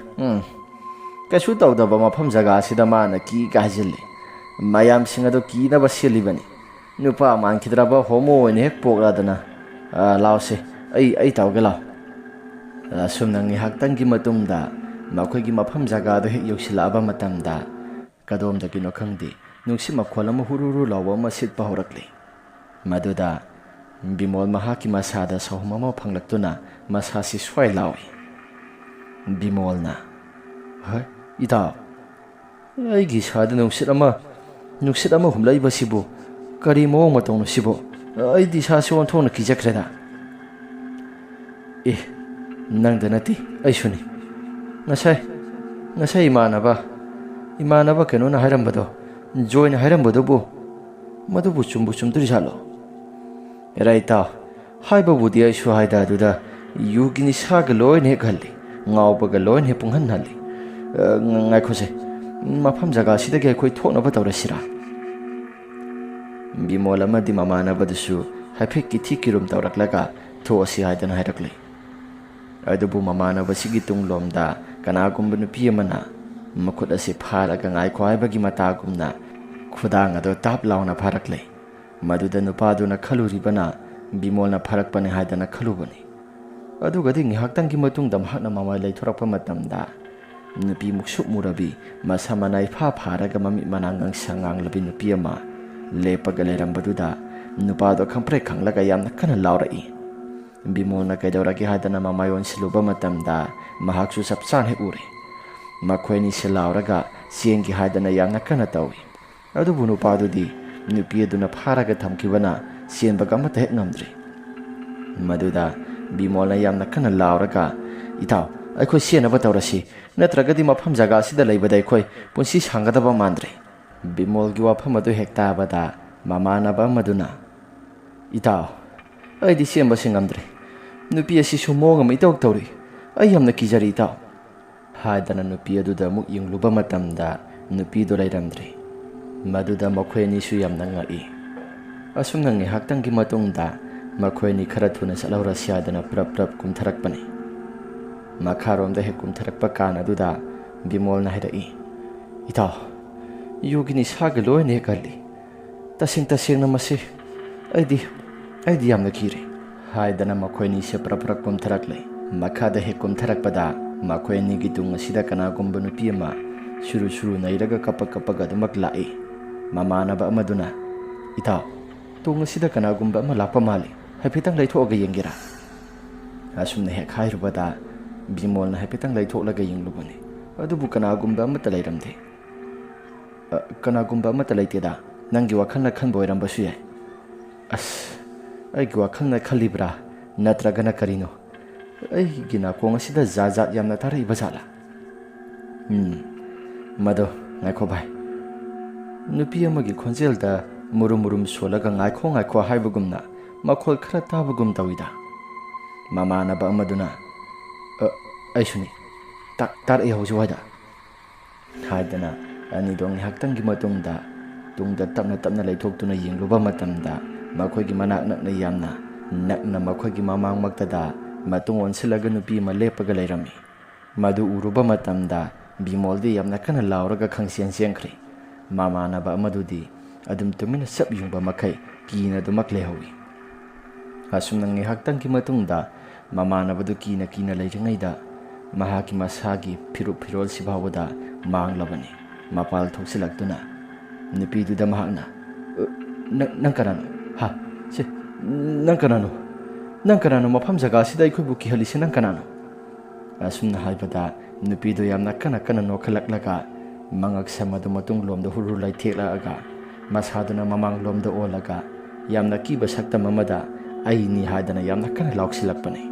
ꯀꯩꯁꯨ ꯇꯧꯗꯕ ꯃꯐꯝ ꯖꯒꯥꯁꯤꯗ ꯃꯥꯅ ꯀꯤꯒ ꯍꯥꯏꯖꯤꯜꯂꯤ ꯃꯌꯥꯝꯁꯤꯡ ꯑꯗꯨ ꯀꯤꯅꯕ ꯁꯤꯜꯂꯤꯕꯅꯤ ꯅꯨꯄꯥ ꯃꯥꯟꯈꯤꯗ꯭ꯔꯕ ꯍꯣꯃꯣ ꯑꯣꯏꯅ ꯍꯦꯛ ꯄꯣꯛꯂꯗꯅ ꯂꯥꯎꯁꯦ ꯑꯩ ꯇꯧꯒꯦ ꯂꯥꯎ ꯑꯁꯨꯝꯅ ꯉꯥꯏꯍꯥꯛꯇꯪꯒꯤ ꯃꯇꯨꯡꯗ ꯃꯈꯣꯏꯒꯤ ꯃꯐꯝ ꯖꯒꯥꯗꯣ ꯍꯦꯛ ꯌꯧꯁꯤꯜꯂꯛꯑꯕ ꯃꯇꯝꯗ ꯀꯗꯣꯝꯗꯒꯤꯅꯣ ꯈꯪꯗꯦ ꯅꯨꯡꯁꯤꯠ ꯃꯈꯣꯜ ꯑꯃ ꯍꯨꯔꯨ ꯂꯥꯎꯕ ꯑꯃ ꯁꯤꯠꯄ ꯍꯧꯔꯛꯂꯤ ꯃꯗꯨꯗ ꯕꯤꯃꯣꯜ ꯃꯍꯥꯛꯀꯤ ꯃꯁꯥꯗ ꯁꯍꯨꯝ ꯑꯃ ꯐꯪꯂꯛꯇꯨꯅ ꯃꯁꯥꯁꯤ ꯁ꯭ꯋꯥꯏ ꯂꯥꯎꯏ ꯕꯤꯃꯣꯜꯅ ꯏꯇꯥꯎ ꯑꯩꯒꯤ ꯏꯁꯥꯗ ꯅꯨꯡꯁꯤꯠ ꯑꯃ ꯍꯨꯝꯂꯛꯏꯕꯁꯤꯕꯨ ꯀꯔꯤ ꯃꯑꯣꯡ ꯃꯇꯧꯅꯣ ꯁꯤꯕꯨ ꯑꯩꯗꯤ ꯏꯁꯥꯁꯤ ꯑꯣꯟꯊꯣꯛꯅ ꯀꯤꯖꯈ꯭ꯔꯦꯗ ꯅꯪꯗ ꯅꯠꯇꯦ ꯑꯩꯁꯨꯅꯤ ꯉꯁꯥꯏ ꯏꯃꯥꯟꯅꯕ ꯀꯩꯅꯣꯅ ꯍꯥꯏꯔꯝꯕꯗꯣ ꯖꯣꯏꯅ ꯍꯥꯏꯔꯝꯕꯗꯨꯕꯨ ꯃꯗꯨꯕꯨ ꯆꯨꯝꯗꯣꯔꯤꯖꯥꯠꯂꯣ ꯑꯦꯔꯥ ꯏꯇꯥꯎ ꯍꯥꯏꯕꯕꯨꯗꯤ ꯑꯩꯁꯨ ꯍꯥꯏꯗ ꯑꯗꯨꯗ ꯌꯨꯒꯤ ꯅꯤꯁꯥꯒ ꯂꯣꯏꯅ ꯍꯦꯛ ꯍꯜꯂꯤ ꯉꯥꯎꯕꯒ ꯂꯣꯏꯅ ꯍꯦꯛ ꯄꯨꯡꯍꯟꯍꯜꯂꯤ ꯉꯥꯏꯈꯣꯁꯦ ꯃꯐꯝ ꯖꯒꯥꯁꯤꯗꯒꯤ ꯑꯩꯈꯣꯏ ꯊꯣꯛꯅꯕ ꯇꯧꯔꯁꯤꯔꯥ ꯕꯤꯃꯣꯜ ꯑꯃꯗꯤ ꯃꯃꯥꯟꯅꯕꯗꯨꯁꯨ ꯍꯥꯏꯐꯦꯠ ꯀꯤꯊꯤ ꯀꯤꯔꯨꯝ ꯇꯧꯔꯛꯂꯒ ꯊꯣꯛꯑꯁꯤ ꯍꯥꯏꯗꯅ ꯍꯥꯏꯔꯛꯂꯤ ꯑꯗꯨꯕꯨ ꯃꯃꯥꯟꯅꯕꯁꯤꯒꯤ ꯇꯨꯡꯂꯣꯝꯗ ꯀꯅꯥꯒꯨꯝꯕ ꯅꯨꯄꯤ ꯑꯃꯅ ꯃꯈꯨꯠ ꯑꯁꯤ ꯐꯥꯔꯒ ꯉꯥꯏꯈꯣ ꯍꯥꯏꯕꯒꯤ ꯃꯇꯥꯒꯨꯝꯅ ꯈꯨꯗꯥꯡ ꯑꯗꯨ ꯇꯥꯞ ꯂꯥꯎꯅ ꯐꯥꯔꯛꯂꯦ ꯃꯗꯨꯗ ꯅꯨꯄꯥꯗꯨꯅ ꯈꯜꯂꯨꯔꯤꯕꯅ ꯕꯤꯃꯣꯜꯅ ꯐꯥꯔꯛꯄꯅꯤ ꯍꯥꯏꯗꯅ ꯈꯜꯂꯨꯕꯅꯤ ꯑꯗꯨꯒꯗꯤ ꯉꯥꯏꯍꯥꯛꯇꯪꯒꯤ ꯃꯇꯨꯡꯗ ꯃꯍꯥꯛꯅ ꯃꯃꯥꯏ ꯂꯩꯊꯣꯔꯛꯄ ꯃꯇꯝꯗ ꯅꯨꯄꯤ ꯃꯨꯛꯁꯨꯛ ꯃꯨꯔꯕꯤ ꯃꯁꯥ ꯃꯅꯥ ꯏꯐꯥ ꯐꯥꯔꯒ ꯃꯃꯤꯠ ꯃꯅꯥ ꯉꯥꯡꯂꯕꯤ ꯅꯨꯄꯤ ꯑꯃ ꯂꯦꯞꯄꯒ ꯂꯩꯔꯝꯕꯗꯨꯗ ꯅꯨꯄꯥꯗꯣ ꯈꯪꯄ꯭ꯔꯦꯛ ꯈꯪꯂꯒ ꯌꯥꯝꯅ ꯀꯟꯅ ꯂꯥꯎꯔꯛꯏ ꯕꯤꯃꯣꯜꯅ ꯀꯩꯗꯧꯔꯒꯦ ꯍꯥꯏꯗꯅ ꯃꯃꯥꯏ ꯑꯣꯟꯁꯤꯜꯂꯨꯕ ꯃꯇꯝꯗ ꯃꯍꯥꯛꯁꯨ ꯆꯞ ꯆꯥꯅ ꯍꯦꯛ ꯎꯔꯦ ꯃꯈꯣꯏꯅꯤꯁꯦ ꯂꯥꯎꯔꯒ ꯆꯦꯟꯒꯦ ꯍꯥꯏꯗꯅ ꯌꯥꯝꯅ ꯀꯟꯅ ꯇꯧꯏ ꯑꯗꯨꯕꯨ ꯅꯨꯄꯥꯗꯨꯗꯤ ꯅꯨꯄꯤ ꯑꯗꯨꯅ ꯐꯥꯔꯒ ꯊꯝꯈꯤꯕꯅ ꯆꯦꯟꯕꯒ ꯑꯃꯠꯇ ꯍꯦꯛ ꯉꯝꯗ꯭ꯔꯤ ꯃꯗꯨꯗ ꯕꯤꯃꯣꯜꯅ ꯌꯥꯝꯅ ꯀꯟꯅ ꯂꯥꯎꯔꯒ ꯏꯇꯥꯎ ꯑꯩꯈꯣꯏ ꯆꯦꯟꯅꯕ ꯇꯧꯔꯁꯤ ꯅꯠꯇ꯭ꯔꯒꯗꯤ ꯃꯐꯝ ꯖꯒꯥꯁꯤꯗ ꯂꯩꯕꯗ ꯑꯩꯈꯣꯏ ꯄꯨꯟꯁꯤ ꯁꯥꯡꯒꯗꯕ ꯃꯥꯟꯗ꯭ꯔꯦ ꯕꯤꯃꯣꯜꯒꯤ ꯋꯥꯐꯝ ꯑꯗꯨ ꯍꯦꯛ ꯇꯥꯕꯗ ꯃꯃꯥꯟꯅꯕ ꯑꯃꯗꯨꯅ ꯏꯇꯥꯎ ꯑꯩꯗꯤ ꯆꯦꯟꯕꯁꯤ ꯉꯝꯗ꯭ꯔꯦ ꯅꯨꯄꯤ ꯑꯁꯤꯁꯨ ꯃꯑꯣꯡ ꯑꯃ ꯏꯇꯧ ꯇꯧꯔꯤ ꯑꯩ ꯌꯥꯝꯅ ꯀꯤꯖꯔꯤ ꯏꯇꯥꯎ ꯍꯥꯏꯗꯅ ꯅꯨꯄꯤ ꯑꯗꯨꯗ ꯑꯃꯨꯛ ꯌꯦꯡꯂꯨꯕ ꯃꯇꯝꯗ ꯅꯨꯄꯤꯗꯨ ꯂꯩꯔꯝꯗ꯭ꯔꯦ ꯃꯗꯨꯗ ꯃꯈꯣꯏ ꯑꯅꯤꯁꯨ ꯌꯥꯝꯅ ꯉꯛꯏ ꯑꯁꯨꯝꯅ ꯉꯥꯏꯍꯥꯛꯇꯪꯒꯤ ꯃꯇꯨꯡꯗ ꯃꯈꯣꯏ ꯑꯅꯤ ꯈꯔ ꯊꯨꯅ ꯆꯠꯍꯧꯔꯁꯤ ꯍꯥꯏꯗꯅ ꯄ꯭ꯔꯞ ꯀꯨꯝꯊꯔꯛꯄꯅꯤ ꯃꯈꯥꯔꯣꯝꯗ ꯍꯦꯛ ꯀꯨꯝꯊꯔꯛꯄ ꯀꯥꯟ ꯑꯗꯨꯗ ꯕꯤꯃꯣꯜꯅ ꯍꯥꯏꯔꯛꯏ ꯏꯇꯥꯎ ꯌꯨꯒꯤ ꯅꯤꯁꯥꯒ ꯂꯣꯏꯅ ꯍꯦꯛ ꯍꯜꯂꯤ ꯇꯁꯦꯡꯅ ꯃꯁꯤ ꯑꯩꯗꯤ ꯌꯥꯝꯅ ꯀꯤꯔꯦ ꯍꯥꯏꯗꯅ ꯃꯈꯣꯏ ꯑꯅꯤꯁꯦ ꯄ꯭ꯔꯞ ꯀꯨꯝꯊꯔꯛꯂꯦ ꯃꯈꯥꯗ ꯍꯦꯛ ꯀꯨꯝꯊꯔꯛꯄꯗ ꯃꯈꯣꯏ ꯑꯅꯤꯒꯤ ꯇꯨꯡ ꯑꯁꯤꯗ ꯀꯅꯥꯒꯨꯝꯕ ꯅꯨꯄꯤ ꯑꯃ ꯁꯨꯔꯨ ꯅꯩꯔꯒ ꯀꯞꯄꯒ ꯑꯗꯨꯃꯛ ꯂꯥꯛꯏ ꯃꯃꯥꯟꯅꯕ ꯑꯃꯗꯨꯅ ꯏꯇꯥꯎ ꯇꯨꯡ ꯑꯁꯤꯗ ꯀꯅꯥꯒꯨꯝꯕ ꯑꯃ ꯂꯥꯛꯄ ꯃꯥꯜꯂꯤ ꯍꯥꯏꯐꯦꯠꯇꯪ ꯂꯩꯊꯣꯛꯑꯒ ꯌꯦꯡꯒꯦꯔꯥ ꯑꯁꯨꯝꯅ ꯍꯦꯛ ꯍꯥꯏꯔꯨꯕꯗ ꯕꯤꯃꯣꯜꯅ ꯍꯥꯏꯐꯦꯠꯇꯪ ꯂꯩꯊꯣꯛꯂꯒ ꯌꯦꯡꯂꯨꯕꯅꯤ ꯑꯗꯨꯕꯨ ꯀꯅꯥꯒꯨꯝꯕ ꯑꯃꯠꯇ ꯂꯩꯔꯝꯗꯦ ꯀꯅꯥꯒꯨꯝꯕ ꯑꯃꯠꯇ ꯂꯩꯇꯦꯗ ꯅꯪꯒꯤ ꯋꯥꯈꯜꯅ ꯈꯟꯕ ꯑꯣꯏꯔꯝꯕꯁꯨ ꯌꯥꯏ ꯑꯩꯒꯤ ꯋꯥꯈꯜꯅ ꯈꯜꯂꯤꯕ꯭ꯔꯥ ꯅꯠꯇ꯭ꯔꯒꯅ ꯀꯔꯤꯅꯣ ꯑꯩꯒꯤ ꯅꯥꯀꯣꯡ ꯑꯁꯤꯗ ꯖꯥꯠ ꯖꯥꯠ ꯌꯥꯝꯅ ꯇꯥꯔꯛꯏꯕ ꯖꯥꯠꯂꯥ? ꯃꯗꯣ ꯉꯥꯏꯈꯣ ꯚꯥꯏ, ꯅꯨꯄꯤ ꯑꯃꯒꯤ ꯈꯣꯟꯖꯦꯜꯗ ꯃꯨꯔꯨꯝ ꯃꯨꯔꯨꯝ ꯁꯣꯜꯂꯒ ꯉꯥꯏꯈꯣ ꯉꯥꯏꯈꯣ ꯍꯥꯏꯕꯒꯨꯝꯅ ꯃꯈꯣꯜ ꯈꯔ ꯇꯥꯕꯒꯨꯝ ꯇꯧꯏꯗ꯫ ꯃꯃꯥꯟꯅꯕ ꯑꯃꯗꯨꯅ ꯑꯩꯁꯨꯅꯤ, ꯇꯥꯔꯛꯏ ꯍꯧꯖꯤꯛꯋꯥꯏꯗ ꯍꯥꯏꯗꯅ ꯑꯅꯤꯗꯣ ꯉꯥꯏꯍꯥꯛꯇꯪꯒꯤ ꯃꯇꯨꯡꯗ ꯇꯨꯡꯗ ꯇꯞꯅ ꯇꯞꯅ ꯂꯩꯊꯣꯛꯇꯨꯅ ꯌꯦꯡꯂꯨꯕ ꯃꯇꯝꯗ ꯃꯈꯣꯏꯒꯤ ꯃꯅꯥꯛ ꯅꯛꯅ ꯌꯥꯝꯅ ꯅꯛꯅ ꯃꯈꯣꯏꯒꯤ ꯃꯃꯥꯡꯃꯛꯇꯗ ꯃꯇꯨꯡ ꯑꯣꯟꯁꯤꯜꯂꯒ ꯅꯨꯄꯤ ꯑꯃ ꯂꯦꯞꯄꯒ ꯂꯩꯔꯝꯃꯤ꯫ ꯃꯗꯨ ꯎꯔꯨꯕ ꯃꯇꯝꯗ ꯕꯤꯃꯣꯜꯗꯤ ꯌꯥꯝꯅ ꯀꯟꯅ ꯂꯥꯎꯔꯒ ꯈꯪꯆꯦꯟ ꯆꯦꯟꯈ꯭ꯔꯦ꯫ ꯃꯃꯥꯟꯅꯕ ꯑꯃꯗꯨꯗꯤ ꯑꯗꯨꯝ ꯇꯨꯃꯤꯟꯅ ꯆꯞ ꯌꯨꯡꯕ ꯃꯈꯩ ꯀꯤꯅ ꯑꯗꯨꯃꯛ ꯂꯩꯍꯧꯏ꯫ ꯑꯁꯨꯝꯅ ꯉꯥꯏꯍꯥꯛꯇꯪꯒꯤ ꯃꯇꯨꯡꯗ ꯃꯃꯥꯟꯅꯕꯗꯨ ꯀꯤꯅ ꯀꯤꯅ ꯂꯩꯔꯤꯉꯩꯗ ꯃꯍꯥꯛꯀꯤ ꯃꯁꯥꯒꯤ ꯐꯤꯔꯨꯞ ꯐꯤꯔꯣꯜꯁꯤ ꯐꯥꯎꯕꯗ ꯃꯥꯡꯂꯕꯅꯤ꯫ ꯃꯄꯥꯜ ꯊꯣꯛꯁꯤꯜꯂꯛꯇꯨꯅ ꯅꯨꯄꯤꯗꯨꯗ ꯃꯍꯥꯛꯅ ꯅꯪ ꯀꯅꯥꯅꯣ? ꯅꯪ ꯀꯅꯥꯅꯣ? ꯅꯪ ꯀꯅꯥꯅꯣ? ꯃꯐꯝ ꯖꯒꯥꯁꯤꯗ ꯑꯩꯈꯣꯏꯕꯨ ꯀꯤꯍꯜꯂꯤꯁꯤ ꯅꯪ ꯀꯅꯥꯅꯣ? ꯑꯁꯨꯝꯅ ꯍꯥꯏꯕꯗ ꯅꯨꯄꯤꯗꯨ ꯌꯥꯝꯅ ꯀꯟꯅ ꯀꯟꯅ ꯅꯣꯛꯈꯠꯂꯛꯂꯒ ꯃꯉꯛ ꯁꯝ ꯑꯗꯨ ꯃꯇꯨꯡꯂꯣꯝꯗ ꯍꯨꯔꯨ ꯂꯩꯊꯦꯛꯂꯛꯑꯒ ꯃꯁꯥꯗꯨꯅ ꯃꯃꯥꯡꯂꯣꯝꯗ ꯑꯣꯜꯂꯒ ꯌꯥꯝꯅ ꯀꯤꯕ ꯁꯛꯇꯝ ꯑꯃꯗ ꯑꯩꯅꯤ ꯍꯥꯏꯗꯅ ꯌꯥꯝꯅ ꯀꯟꯅ ꯂꯥꯎꯁꯤꯜꯂꯛꯄꯅꯤ꯫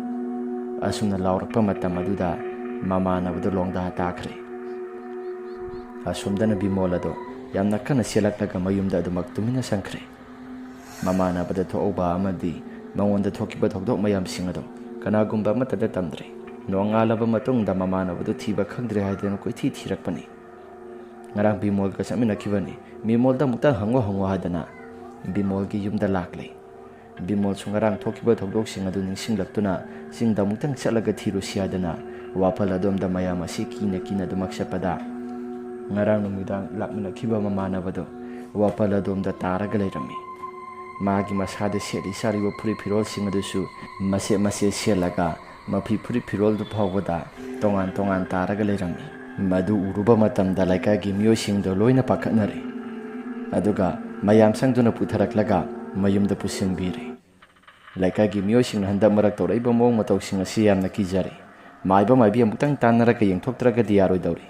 ꯑꯁꯨꯝꯅ ꯂꯥꯎꯔꯛꯄ ꯃꯇꯝ ꯑꯗꯨꯗ ꯃꯃꯥꯟꯅꯕꯗꯨ ꯂꯣꯡꯗꯥ ꯇꯥꯈ꯭ꯔꯦ꯫ ꯑꯁꯣꯝꯗꯅ ꯕꯤꯃꯣꯜ ꯑꯗꯣ ꯌꯥꯝꯅ ꯀꯟꯅ ꯆꯦꯜꯂꯛꯂꯒ ꯃꯌꯨꯝꯗ ꯑꯗꯨꯃꯛ ꯇꯨꯃꯤꯟꯅ ꯆꯪꯈ꯭ꯔꯦ꯫ ꯃꯃꯥꯟꯅꯕꯗ ꯊꯣꯛꯍꯧꯕ ꯑꯃꯗꯤ ꯃꯉꯣꯟꯗ ꯊꯣꯛꯈꯤꯕ ꯊꯧꯗꯣꯛ ꯃꯌꯥꯝꯁꯤꯡ ꯑꯗꯣ ꯀꯅꯥꯒꯨꯝꯕ ꯑꯃꯠꯇꯗ ꯇꯝꯗ꯭ꯔꯦ꯫ ꯅꯣꯡꯉꯥꯜꯂꯕ ꯃꯇꯨꯡꯗ ꯃꯃꯥꯟꯅꯕꯗꯨ ꯊꯤꯕ ꯈꯪꯗ꯭ꯔꯦ ꯍꯥꯏꯗꯅ ꯀꯣꯏꯊꯤ ꯊꯤꯔꯛꯄꯅꯤ꯫ ꯉꯔꯥꯡ ꯕꯤꯃꯣꯜꯒ ꯆꯠꯃꯤꯟꯅꯈꯤꯕꯅꯤ, ꯕꯤꯃꯣꯜꯗ ꯑꯃꯨꯛꯇꯪ ꯍꯪꯉꯣ ꯍꯥꯏꯗꯅ ꯕꯤꯃꯣꯜꯒꯤ ꯌꯨꯝꯗ ꯂꯥꯛꯂꯦ꯫ ꯕꯤꯃꯣꯜꯁꯨ ꯉꯔꯥꯡ ꯊꯣꯛꯈꯤꯕ ꯊꯧꯗꯣꯛꯁꯤꯡ ꯑꯗꯨ ꯅꯤꯡꯁꯤꯡꯂꯛꯇꯨꯅ ꯆꯤꯡꯗ ꯑꯃꯨꯛꯇꯪ ꯆꯠꯂꯒ ꯊꯤꯔꯨꯁꯤ ꯍꯥꯏꯗꯅ ꯋꯥꯄꯜ ꯑꯗꯣꯝꯗ ꯃꯌꯥꯝ ꯑꯁꯤ ꯀꯤꯅ ꯀꯤꯅ ꯑꯗꯨꯃꯛ ꯆꯠꯄꯗ ꯉꯔꯥꯡ ꯅꯨꯃꯤꯗꯥꯡ ꯂꯥꯛꯃꯤꯟꯅꯈꯤꯕ ꯃꯃꯥꯟꯅꯕꯗꯣ ꯋꯥꯄꯜ ꯑꯗꯣꯝꯗ ꯇꯥꯔꯒ ꯂꯩꯔꯝꯃꯤ꯫ ꯃꯥꯒꯤ ꯃꯁꯥꯗ ꯁꯦꯠꯂꯤ ꯆꯥꯔꯤꯕ ꯐꯨꯔꯤꯠ ꯐꯤꯔꯣꯜꯁꯤꯡ ꯑꯗꯨꯁꯨ ꯃꯆꯦꯠ ꯃꯆꯦꯠ ꯁꯦꯠꯂꯒ ꯃꯐꯤ ꯐꯨꯔꯤꯠ ꯐꯤꯔꯣꯜꯗꯨ ꯐꯥꯎꯕꯗ ꯇꯣꯉꯥꯟ ꯇꯣꯉꯥꯟ ꯇꯥꯔꯒ ꯂꯩꯔꯝꯃꯤ꯫ ꯃꯗꯨ ꯎꯔꯨꯕ ꯃꯇꯝꯗ ꯂꯩꯀꯥꯏꯒꯤ ꯃꯤꯑꯣꯏꯁꯤꯡꯗꯣ ꯂꯣꯏꯅ ꯄꯥꯈꯠꯅꯔꯦ꯫ ꯑꯗꯨꯒ ꯃꯌꯥꯝ ꯆꯪꯗꯨꯅ ꯄꯨꯊꯔꯛꯂꯒ ꯃꯌꯨꯝꯗ ꯄꯨꯁꯤꯟꯕꯤꯔꯦ꯫ ꯂꯩꯀꯥꯏꯒꯤ ꯃꯤꯑꯣꯏꯁꯤꯡꯅ ꯍꯟꯗꯛ ꯃꯔꯛ ꯇꯧꯔꯛꯏꯕ ꯃꯑꯣꯡ ꯃꯇꯧꯁꯤꯡ ꯑꯁꯤ ꯌꯥꯝꯅ ꯀꯤꯖꯔꯦ꯫ ꯃꯥꯏꯕ ꯃꯥꯏꯕꯤ ꯑꯃꯨꯛꯇꯪ ꯇꯥꯟꯅꯔꯒ ꯌꯦꯡꯊꯣꯛꯇ꯭ꯔꯒꯗꯤ ꯌꯥꯔꯣꯏꯗꯧꯔꯤ꯫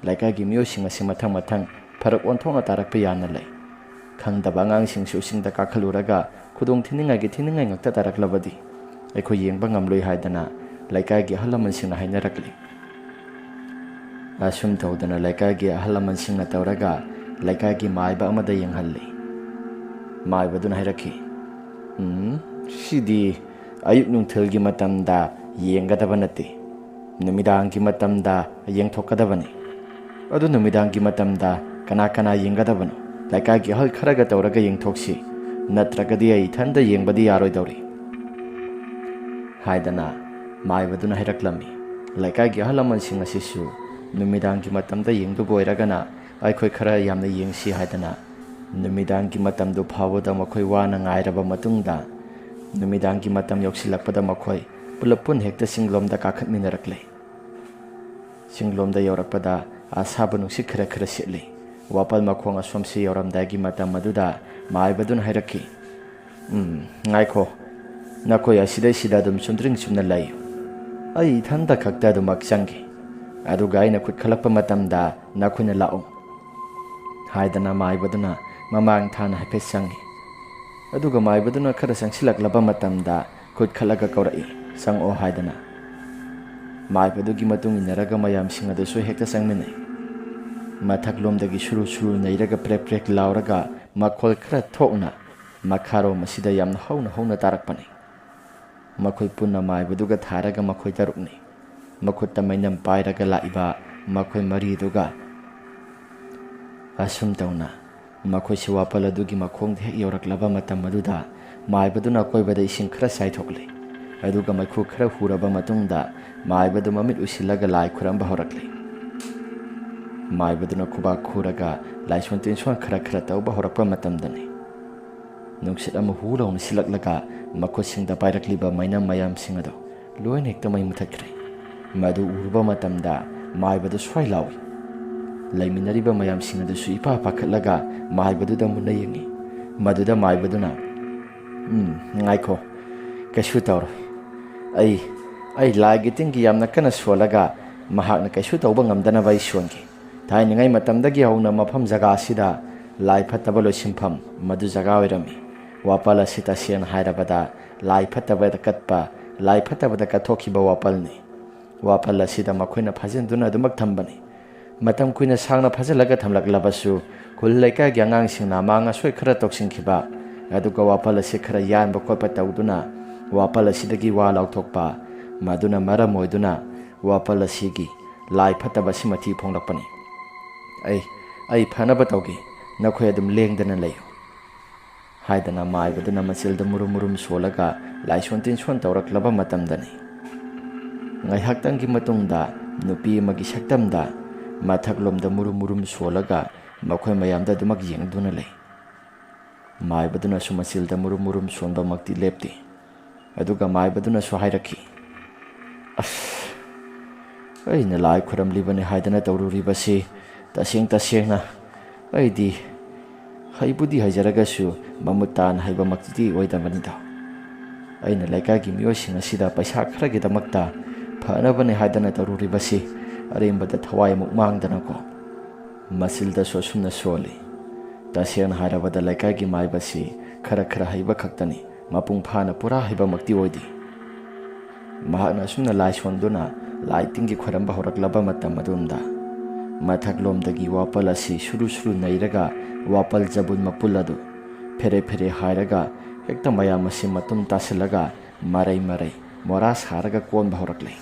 ꯂꯩꯀꯥꯏꯒꯤ ꯃꯤꯑꯣꯏꯁꯤꯡ ꯑꯁꯤ ꯃꯊꯪ ꯃꯊꯪ ꯐꯔꯛ ꯑꯣꯟꯊꯣꯛꯅ ꯇꯥꯔꯛꯄ ꯌꯥꯅ ꯂꯩ꯫ ꯈꯪꯗꯕ ꯑꯉꯥꯡꯁꯤꯡꯁꯨ ꯆꯤꯡꯗ ꯀꯥꯈꯠꯂꯨꯔꯒ ꯈꯨꯗꯣꯡ ꯊꯤꯅꯤꯡꯉꯥꯏ ꯉꯥꯛꯇ ꯇꯥꯔꯛꯂꯕꯗꯤ ꯑꯩꯈꯣই ꯌꯦꯡꯕ ꯉꯝꯂꯣꯏ ꯍꯥꯏꯗꯅ ꯂꯩꯀꯥꯏꯒꯤ ꯑꯍꯜ ꯂꯃꯟꯁꯤꯡꯅ ꯍꯥꯏꯅꯔꯛꯂꯤ꯫ ꯑꯁꯨꯝ ꯇꯧꯗꯅ ꯂꯩꯀꯥꯏꯒꯤ ꯑꯍꯜ ꯂꯃꯟꯁꯤꯡꯅ ꯇꯧꯔꯒ ꯂꯩꯀꯥꯏꯒꯤ ꯃꯥꯏꯕ ꯑꯃꯗ ꯌꯦꯡꯍꯜꯂꯤ꯫ ꯃꯥꯏꯕꯗꯨꯅ ꯍꯥꯏꯔꯛꯈꯤ, ꯁꯤꯗꯤ ꯑꯌꯨꯛ ꯅꯨꯡꯊꯤꯜꯒꯤ ꯃꯇꯝꯗ ꯌꯦꯡꯒꯗꯕ ꯅꯠꯇꯦ, ꯅꯨꯃꯤꯗꯥꯡꯒꯤ ꯃꯇꯝꯗ ꯌꯦꯡꯊꯣꯛꯀꯗꯕꯅꯤ꯫ ꯑꯗꯨ ꯅꯨꯃꯤꯗꯥꯡꯒꯤ ꯃꯇꯝꯗ ꯀꯅꯥ ꯀꯅꯥ ꯌꯦꯡꯒꯗꯕꯅꯣ? ꯂꯩꯀꯥꯏꯒꯤ ꯑꯍꯜ ꯈꯔꯒ ꯇꯧꯔꯒ ꯌꯦꯡꯊꯣꯛꯁꯤ, ꯅꯠꯇ꯭ꯔꯒꯗꯤ ꯑꯩ ꯏꯊꯟꯗ ꯌꯦꯡꯕꯗꯤ ꯌꯥꯔꯣꯏꯗꯧꯔꯤ ꯍꯥꯏꯗꯅ ꯃꯥꯏꯕꯗꯨꯅ ꯍꯥꯏꯔꯛꯂꯝꯃꯤ꯫ ꯂꯩꯀꯥꯏꯒꯤ ꯑꯍꯜ ꯂꯃꯟꯁꯤꯡ ꯑꯁꯤꯁꯨ ꯅꯨꯃꯤꯗꯥꯡꯒꯤ ꯃꯇꯝꯗ ꯌꯦꯡꯗꯨꯕ ꯑꯣꯏꯔꯒꯅ ꯑꯩꯈꯣꯏ ꯈꯔ ꯌꯥꯝꯅ ꯌꯦꯡꯁꯤ ꯍꯥꯏꯗꯅ ꯅꯨꯃꯤꯗꯥꯡꯒꯤ ꯃꯇꯝꯗꯨ ꯐꯥꯎꯕꯗ ꯃꯈꯣꯏ ꯋꯥꯅ ꯉꯥꯏꯔꯕ ꯃꯇꯨꯡꯗ ꯅꯨꯃꯤꯗꯥꯡꯒꯤ ꯃꯇꯝ ꯌꯧꯁꯤꯜꯂꯛꯄꯗ ꯃꯈꯣꯏ ꯄꯨꯂꯞ ꯄꯨꯟꯅ ꯍꯦꯛꯇ ꯆꯤꯡꯂꯣꯝꯗ ꯀꯥꯈꯠꯃꯤꯟꯅꯔꯛꯂꯦ꯫ ꯆꯤꯡꯂꯣꯝꯗ ꯌꯧꯔꯛꯄꯗ ꯑꯁꯥꯕ ꯅꯨꯡꯁꯤꯠ ꯈꯔ ꯈꯔ ꯁꯤꯠꯂꯤ꯫ ꯋꯥꯄꯜ ꯃꯈꯣꯡ ꯑꯁꯣꯝꯁꯤ ꯌꯧꯔꯝꯗꯥꯏꯒꯤ ꯃꯇꯝ ꯑꯗꯨꯗ ꯃꯥꯏꯕꯗꯨꯅ ꯍꯥꯏꯔꯛꯈꯤ, ꯉꯥꯏꯈꯣ, ꯅꯈꯣꯏ ꯑꯁꯤꯗꯩꯁꯤꯗ ꯑꯗꯨꯝ ꯆꯨꯝꯗ꯭ꯔꯤꯡ ꯆꯨꯝꯅ ꯂꯩꯌꯨ, ꯑꯩ ꯏꯊꯟꯇ ꯈꯛꯇ ꯑꯗꯨꯃꯛ ꯆꯪꯒꯦ, ꯑꯗꯨꯒ ꯑꯩꯅ ꯈꯨꯠ ꯈꯜꯂꯛꯄ ꯃꯇꯝꯗ ꯅꯈꯣꯏꯅ ꯂꯥꯛꯎ ꯍꯥꯏꯗꯅ ꯃꯥꯏꯕꯗꯨꯅ ꯃꯃꯥꯡ ꯊꯥꯅ ꯍꯥꯏꯐꯦꯠ ꯆꯪꯉꯤ꯫ ꯑꯗꯨꯒ ꯃꯥꯏꯕꯗꯨꯅ ꯈꯔ ꯆꯪꯁꯤꯜꯂꯛꯂꯕ ꯃꯇꯝꯗ ꯈꯨꯠ ꯈꯜꯂꯒ ꯀꯧꯔꯛꯏ, ꯆꯪꯉꯛꯑꯣ ꯍꯥꯏꯗꯅ꯫ ꯃꯥꯏꯕꯗꯨꯒꯤ ꯃꯇꯨꯡ ꯏꯟꯅꯔꯒ ꯃꯌꯥꯝꯁꯤꯡ ꯑꯗꯨꯁꯨ ꯍꯦꯛꯇ ꯆꯪꯃꯤꯟꯅꯩ꯫ ꯃꯊꯛꯂꯣꯝꯗꯒꯤ ꯁꯨꯔꯨ ꯁꯨꯔꯨ ꯅꯩꯔꯒ ꯄ꯭ꯔꯦꯛ ꯄ꯭ꯔꯦꯛ ꯂꯥꯎꯔꯒ ꯃꯈꯣꯜ ꯈꯔ ꯊꯣꯛꯅ ꯃꯈꯥꯔꯣꯝ ꯑꯁꯤꯗ ꯌꯥꯝꯅ ꯍꯧꯅ ꯍꯧꯅ ꯇꯥꯔꯛꯄꯅꯤ꯫ ꯃꯈꯣꯏ ꯄꯨꯟꯅ ꯃꯥꯏꯕꯗꯨꯒ ꯊꯥꯔꯒ ꯃꯈꯣꯏ ꯇꯔꯨꯛꯅꯤ꯫ ꯃꯈꯨꯠꯇ ꯃꯩꯅꯝ ꯄꯥꯏꯔꯒ ꯂꯥꯛꯏꯕ ꯃꯈꯣꯏ ꯃꯔꯤꯗꯨꯒ ꯑꯁꯨꯝ ꯇꯧꯅ ꯃꯈꯣꯏꯁꯤ ꯋꯥꯄꯜ ꯑꯗꯨꯒꯤ ꯃꯈꯣꯡꯗ ꯍꯦꯛ ꯌꯧꯔꯛꯂꯕ ꯃꯇꯝ ꯑꯗꯨꯗ ꯃꯥꯏꯕꯗꯨꯅ ꯑꯀꯣꯏꯕꯗ ꯏꯁꯤꯡ ꯈꯔ ꯆꯥꯏꯊꯣꯛꯂꯤ꯫ ꯑꯗꯨꯒ ꯃꯩꯈꯨ ꯈꯔ ꯍꯨꯔꯕ ꯃꯇꯨꯡꯗ ꯃꯥꯏꯕꯗꯨ ꯃꯃꯤꯠ ꯎꯏꯁꯤꯜꯂꯒ ꯂꯥꯏ ꯈꯨꯔꯝꯕ ꯍꯧꯔꯛꯂꯤ꯫ ꯃꯥꯏꯕꯗꯨꯅ ꯈꯨꯕꯥꯛ ꯈꯨꯔꯒ ꯂꯥꯏꯁꯣꯟ ꯇꯤꯟꯁꯣꯟ ꯈꯔ ꯈꯔ ꯇꯧꯕ ꯍꯧꯔꯛꯄ ꯃꯇꯝꯗꯅꯤ ꯅꯨꯡꯁꯤꯠ ꯑꯃ ꯍꯨ ꯂꯥꯎꯅ ꯁꯤꯜꯂꯛꯂꯒ ꯃꯈꯨꯠꯁꯤꯡꯗ ꯄꯥꯏꯔꯛꯂꯤꯕ ꯃꯩꯅꯝ ꯃꯌꯥꯝꯁꯤꯡ ꯑꯗꯨ ꯂꯣꯏꯅ ꯍꯦꯛꯇ ꯃꯩ ꯃꯨꯊꯠꯈ꯭ꯔꯦ꯫ ꯃꯗꯨ ꯎꯔꯨꯕ ꯃꯇꯝꯗ ꯃꯥꯏꯕꯗꯨ ꯁ꯭ꯋꯥꯏ ꯂꯥꯎꯏ꯫ ꯂꯩꯃꯤꯟꯅꯔꯤꯕ ꯃꯌꯥꯝꯁꯤꯡ ꯑꯗꯨꯁꯨ ꯏꯄꯥ ꯄꯥꯈꯠꯂꯒ ꯃꯥꯏꯕꯗꯨꯗ ꯃꯨꯟꯅ ꯌꯦꯡꯉꯤ꯫ ꯃꯗꯨꯗ ꯃꯥꯏꯕꯗꯨꯅ ꯉꯥꯏꯈꯣ, ꯀꯩꯁꯨ ꯇꯧꯔꯣꯏ, ꯑꯩ ꯂꯥꯏꯒꯤ ꯇꯤꯟꯒꯤ ꯌꯥꯝꯅ ꯀꯟꯅ ꯁꯣꯜꯂꯒ ꯃꯍꯥꯛꯅ ꯀꯩꯁꯨ ꯇꯧꯕ ꯉꯝꯗꯅꯕ ꯑꯩ ꯁꯣꯟꯈꯤ꯫ ꯊꯥꯏꯅꯉꯩ ꯃꯇꯝꯗꯒꯤ ꯍꯧꯅ ꯃꯐꯝ ꯖꯒꯥ ꯑꯁꯤꯗ ꯂꯥꯏ ꯐꯠꯇꯕ ꯂꯣꯏꯁꯤꯟꯐꯝ ꯃꯗꯨ ꯖꯒꯥ ꯑꯣꯏꯔꯝꯃꯤ꯫ ꯋꯥꯄꯜ ꯑꯁꯤ ꯇꯁꯦꯡꯅ ꯍꯥꯏꯔꯕꯗ ꯂꯥꯏ ꯐꯠꯇꯕꯗ ꯀꯠꯄ ꯂꯥꯏ ꯐꯠꯇꯕꯗ ꯀꯠꯊꯣꯛꯈꯤꯕ ꯋꯥꯄꯜꯅꯤ꯫ ꯋꯥꯄꯜ ꯑꯁꯤꯗ ꯃꯈꯣꯏꯅ ꯐꯥꯖꯤꯟꯗꯨꯅ ꯑꯗꯨꯃꯛ ꯊꯝꯕꯅꯤ꯫ ꯃꯇꯝ ꯀꯨꯏꯅ ꯁꯥꯡꯅ ꯐꯥꯖꯤꯜꯂꯒ ꯊꯝꯂꯛꯂꯕꯁꯨ ꯈꯨꯜ ꯂꯩꯀꯥꯏꯒꯤ ꯑꯉꯥꯡꯁꯤꯡꯅ ꯑꯃꯥꯡ ꯑꯁꯣꯏ ꯈꯔ ꯇꯧꯁꯤꯟꯈꯤꯕ ꯑꯗꯨꯒ ꯋꯥꯄꯜ ꯑꯁꯤ ꯈꯔ ꯌꯥꯟꯕ ꯈꯣꯠꯄ ꯇꯧꯗꯨꯅ ꯋꯥꯄꯜ ꯑꯁꯤꯗꯒꯤ ꯋꯥ ꯂꯥꯎꯊꯣꯛꯄ, ꯃꯗꯨꯅ ꯃꯔꯝ ꯑꯣꯏꯗꯨꯅ ꯋꯥꯄꯜ ꯑꯁꯤꯒꯤ ꯂꯥꯏ ꯐꯠꯇꯕ ꯑꯁꯤ ꯃꯊꯤ ꯐꯣꯡꯂꯛꯄꯅꯤ꯫ ꯑꯩ ꯐꯅꯕ ꯇꯧꯒꯦ, ꯅꯈꯣꯏ ꯑꯗꯨꯝ ꯂꯦꯡꯗꯅ ꯂꯩꯌꯨ ꯍꯥꯏꯗꯅ ꯃꯥꯏꯕꯗꯨꯅ ꯃꯆꯤꯜꯗ ꯃꯨꯔꯨꯝ ꯃꯨꯔꯨꯝ ꯁꯣꯜꯂꯒ ꯂꯥꯏꯁꯣꯟ ꯇꯤꯟꯁꯣꯟ ꯇꯧꯔꯛꯂꯕ ꯃꯇꯝꯗꯅꯤ ꯉꯥꯏꯍꯥꯛꯇꯪꯒꯤ ꯃꯇꯨꯡꯗ ꯅꯨꯄꯤ ꯑꯃꯒꯤ ꯁꯛꯇꯝꯗ ꯃꯊꯛꯂꯣꯝꯗ ꯃꯨꯔꯨꯝ ꯃꯨꯔꯨꯝ ꯁꯣꯜꯂꯒ ꯃꯈꯣꯏ ꯃꯌꯥꯝꯗ ꯑꯗꯨꯃꯛ ꯌꯦꯡꯗꯨꯅ ꯂꯩ꯫ ꯃꯥꯏꯕꯗꯨꯅꯁꯨ ꯃꯆꯤꯜꯗ ꯃꯨꯔꯨꯝ ꯃꯨꯔꯨꯝ ꯁꯣꯟꯕꯃꯛꯇꯤ ꯂꯦꯞꯇꯦ꯫ ꯑꯗꯨꯒ ꯃꯥꯏꯕꯗꯨꯅꯁꯨ ꯍꯥꯏꯔꯛꯈꯤ, ꯑꯩꯅ ꯂꯥꯏ ꯈꯨꯔꯝꯂꯤꯕꯅꯤ ꯍꯥꯏꯗꯅ ꯇꯧꯔꯨꯔꯤꯕꯁꯤ ꯇꯁꯦꯡꯅ ꯑꯩꯗꯤ ꯍꯩꯕꯨꯗꯤ ꯍꯩꯖꯔꯒꯁꯨ ꯃꯃꯨꯠ ꯇꯥꯅ ꯍꯩꯕꯃꯛꯇꯤ ꯑꯣꯏꯗꯕꯅꯤꯗ꯫ ꯑꯩꯅ ꯂꯩꯀꯥꯏꯒꯤ ꯃꯤꯑꯣꯏꯁꯤꯡ ꯑꯁꯤꯗ ꯄꯩꯁꯥ ꯈꯔꯒꯤꯗꯃꯛꯇ ꯐꯅꯕꯅꯤ ꯍꯥꯏꯗꯅ ꯇꯧꯔꯨꯔꯤꯕꯁꯤ ꯑꯔꯦꯝꯕꯗ ꯊꯋꯥꯏ ꯑꯃꯨꯛ ꯃꯥꯡꯗꯅꯀꯣ꯫ ꯃꯆꯤꯜꯗꯁꯨ ꯑꯁꯨꯝꯅ ꯁꯣꯜꯂꯤ꯫ ꯇꯁꯦꯡꯅ ꯍꯥꯏꯔꯕꯗ ꯂꯩꯀꯥꯏꯒꯤ ꯃꯥꯏꯕꯁꯤ ꯈꯔ ꯍꯩꯕ ꯈꯛꯇꯅꯤ, ꯃꯄꯨꯡ ꯐꯥꯅ ꯄꯨꯔꯥ ꯍꯩꯕꯃꯛꯇꯤ ꯑꯣꯏꯗꯦ꯫ ꯃꯍꯥꯛꯅ ꯑꯁꯨꯝꯅ ꯂꯥꯏ ꯁꯣꯟꯗꯨꯅ ꯂꯥꯏ ꯇꯤꯟꯒꯤ ꯈꯣꯏꯔꯝꯕ ꯍꯧꯔꯛꯂꯕ ꯃꯇꯝ ꯑꯗꯨꯝꯗ ꯃꯊꯛꯂꯣꯝꯗꯒꯤ ꯋꯥꯄꯜ ꯑꯁꯤ ꯁꯨꯔꯨ ꯅꯩꯔꯒ ꯋꯥꯄꯜ ꯖꯕꯨꯟ ꯃꯄꯨꯜ ꯑꯗꯨ ꯐꯦꯔꯦ ꯍꯥꯏꯔꯒ ꯍꯦꯛꯇ ꯃꯌꯥꯝ ꯑꯁꯤ ꯃꯇꯨꯝ ꯇꯥꯁꯤꯜꯂꯒ ꯃꯔꯩ ꯃꯣꯔꯥ ꯁꯥꯔꯒ ꯀꯣꯟꯕ ꯍꯧꯔꯛꯂꯦ꯫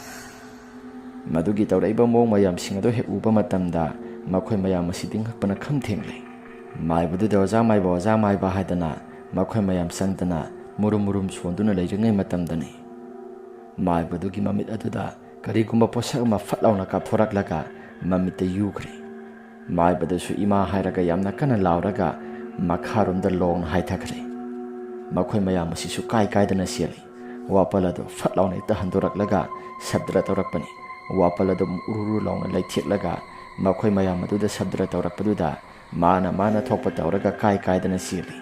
ꯃꯗꯨꯒꯤ ꯇꯧꯔꯛꯏꯕ ꯃꯑꯣꯡ ꯃꯌꯥꯝꯁꯤꯡ ꯑꯗꯨ ꯍꯦꯛ ꯎꯕ ꯃꯇꯝꯗ ꯃꯈꯣꯏ ꯃꯌꯥꯝ ꯑꯁꯤꯗꯤ ꯉꯛꯄꯅ ꯈꯝ ꯊꯦꯡꯂꯦ꯫ ꯃꯥꯏꯕꯗꯨꯗ ꯑꯣꯖꯥ ꯃꯥꯏꯕ ꯍꯥꯏꯗꯅ ꯃꯈꯣꯏ ꯃꯌꯥꯝ ꯆꯪꯗꯅ ꯃꯨꯔꯨꯝ ꯁꯣꯟꯗꯨꯅ ꯂꯩꯔꯤꯉꯩ ꯃꯇꯝꯗꯅꯤ ꯃꯥꯏꯕꯗꯨꯒꯤ ꯃꯃꯤꯠ ꯑꯗꯨꯗ ꯀꯔꯤꯒꯨꯝꯕ ꯄꯣꯠꯁꯛ ꯑꯃ ꯐꯠ ꯂꯥꯎꯅ ꯀꯥꯞꯊꯣꯔꯛꯂꯒ ꯃꯃꯤꯠꯇ ꯌꯨꯈ꯭ꯔꯦ꯫ ꯃꯥꯏꯕꯗꯨꯁꯨ ꯏꯃꯥ ꯍꯥꯏꯔꯒ ꯌꯥꯝꯅ ꯀꯟꯅ ꯂꯥꯎꯔꯒ ꯃꯈꯥꯔꯣꯝꯗ ꯂꯣꯡꯅ ꯍꯥꯏꯊꯈ꯭ꯔꯦ꯫ ꯃꯈꯣꯏ ꯃꯌꯥꯝ ꯑꯁꯤꯁꯨ ꯀꯥꯏꯗꯅ ꯆꯦꯜꯂꯤ꯫ ꯋꯥꯄꯜ ꯑꯗꯨ ꯐꯠ ꯂꯥꯎꯅ ꯍꯦꯛꯇ ꯍꯟꯗꯣꯔꯛꯂꯒ ꯁꯕꯗ꯭ꯔ ꯇꯧꯔꯛꯄꯅꯤ꯫ ꯋꯥꯄꯜ ꯑꯗꯨ ꯎꯔꯨ ꯂꯥꯎꯅ ꯂꯩꯊꯦꯛꯂꯒ ꯃꯈꯣꯏ ꯃꯌꯥꯝ ꯑꯗꯨꯗ ꯁꯕꯗ꯭ꯔ ꯇꯧꯔꯛꯄꯗꯨꯗ ꯃꯥꯅ ꯊꯣꯛꯄ ꯇꯧꯔꯒ ꯀꯥꯏꯗꯅ ꯆꯦꯜꯂꯤ꯫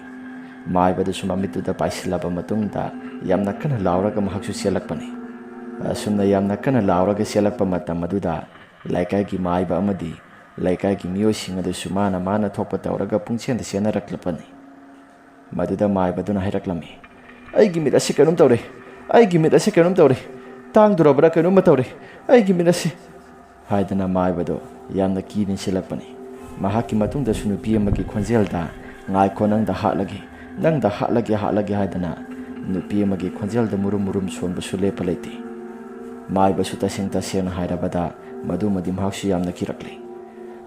ꯃꯥꯏꯕꯗꯨꯁꯨ ꯃꯃꯤꯠꯇꯨꯗ ꯄꯥꯏꯁꯤꯜꯂꯕ ꯃꯇꯨꯡꯗ ꯌꯥꯝꯅ ꯀꯟꯅ ꯂꯥꯎꯔꯒ ꯃꯍꯥꯛꯁꯨ ꯆꯦꯜꯂꯛꯄꯅꯤ꯫ ꯑꯁꯨꯝꯅ ꯌꯥꯝꯅ ꯀꯟꯅ ꯂꯥꯎꯔꯒ ꯆꯦꯜꯂꯛꯄ ꯃꯇꯝ ꯑꯗꯨꯗ ꯂꯩꯀꯥꯏꯒꯤ ꯃꯥꯏꯕ ꯑꯃꯗꯤ ꯂꯩꯀꯥꯏꯒꯤ ꯃꯤꯑꯣꯏꯁꯤꯡ ꯑꯗꯨꯁꯨ ꯃꯥꯅ ꯊꯣꯛꯄ ꯇꯧꯔꯒ ꯄꯨꯡꯆꯦꯟꯗ ꯆꯦꯟꯅꯔꯛꯂꯕꯅꯤ꯫ ꯃꯗꯨꯗ ꯃꯥꯏꯕꯗꯨꯅ ꯍꯥꯏꯔꯛꯂꯝꯃꯤ, ꯑꯩꯒꯤ ꯃꯤꯠ ꯑꯁꯤ ꯀꯩꯅꯣꯝ ꯇꯧꯔꯦ, ꯇꯥꯡꯗꯣꯔꯕ꯭ꯔꯥ ꯀꯩꯅꯣꯝꯃ ꯇꯧꯔꯦ, ꯑꯩꯒꯤ ꯃꯤꯠ ꯑꯁꯤ ꯍꯥꯏꯗꯅ ꯃꯥꯏꯕꯗꯣ ꯌꯥꯝꯅ ꯀꯤꯅ ꯆꯦꯜꯂꯛꯄꯅꯤ꯫ ꯃꯍꯥꯛꯀꯤ ꯃꯇꯨꯡꯗꯁꯨ ꯅꯨꯄꯤ ꯑꯃꯒꯤ ꯈꯣꯟꯖꯦꯜꯗ ꯉꯥꯏꯈꯣ ꯅꯪꯗ ꯍꯥꯠꯂꯒꯦ ꯍꯥꯏꯗꯅ ꯅꯨꯄꯤ ꯑꯃꯒꯤ ꯈꯣꯟꯖꯦꯜꯗ ꯃꯨꯔꯨꯝ ꯁꯣꯟꯕꯁꯨ लेपा लेते। माइबसु तसेंग हायरबदा मधुमदि महाक्सु यामना किरकले।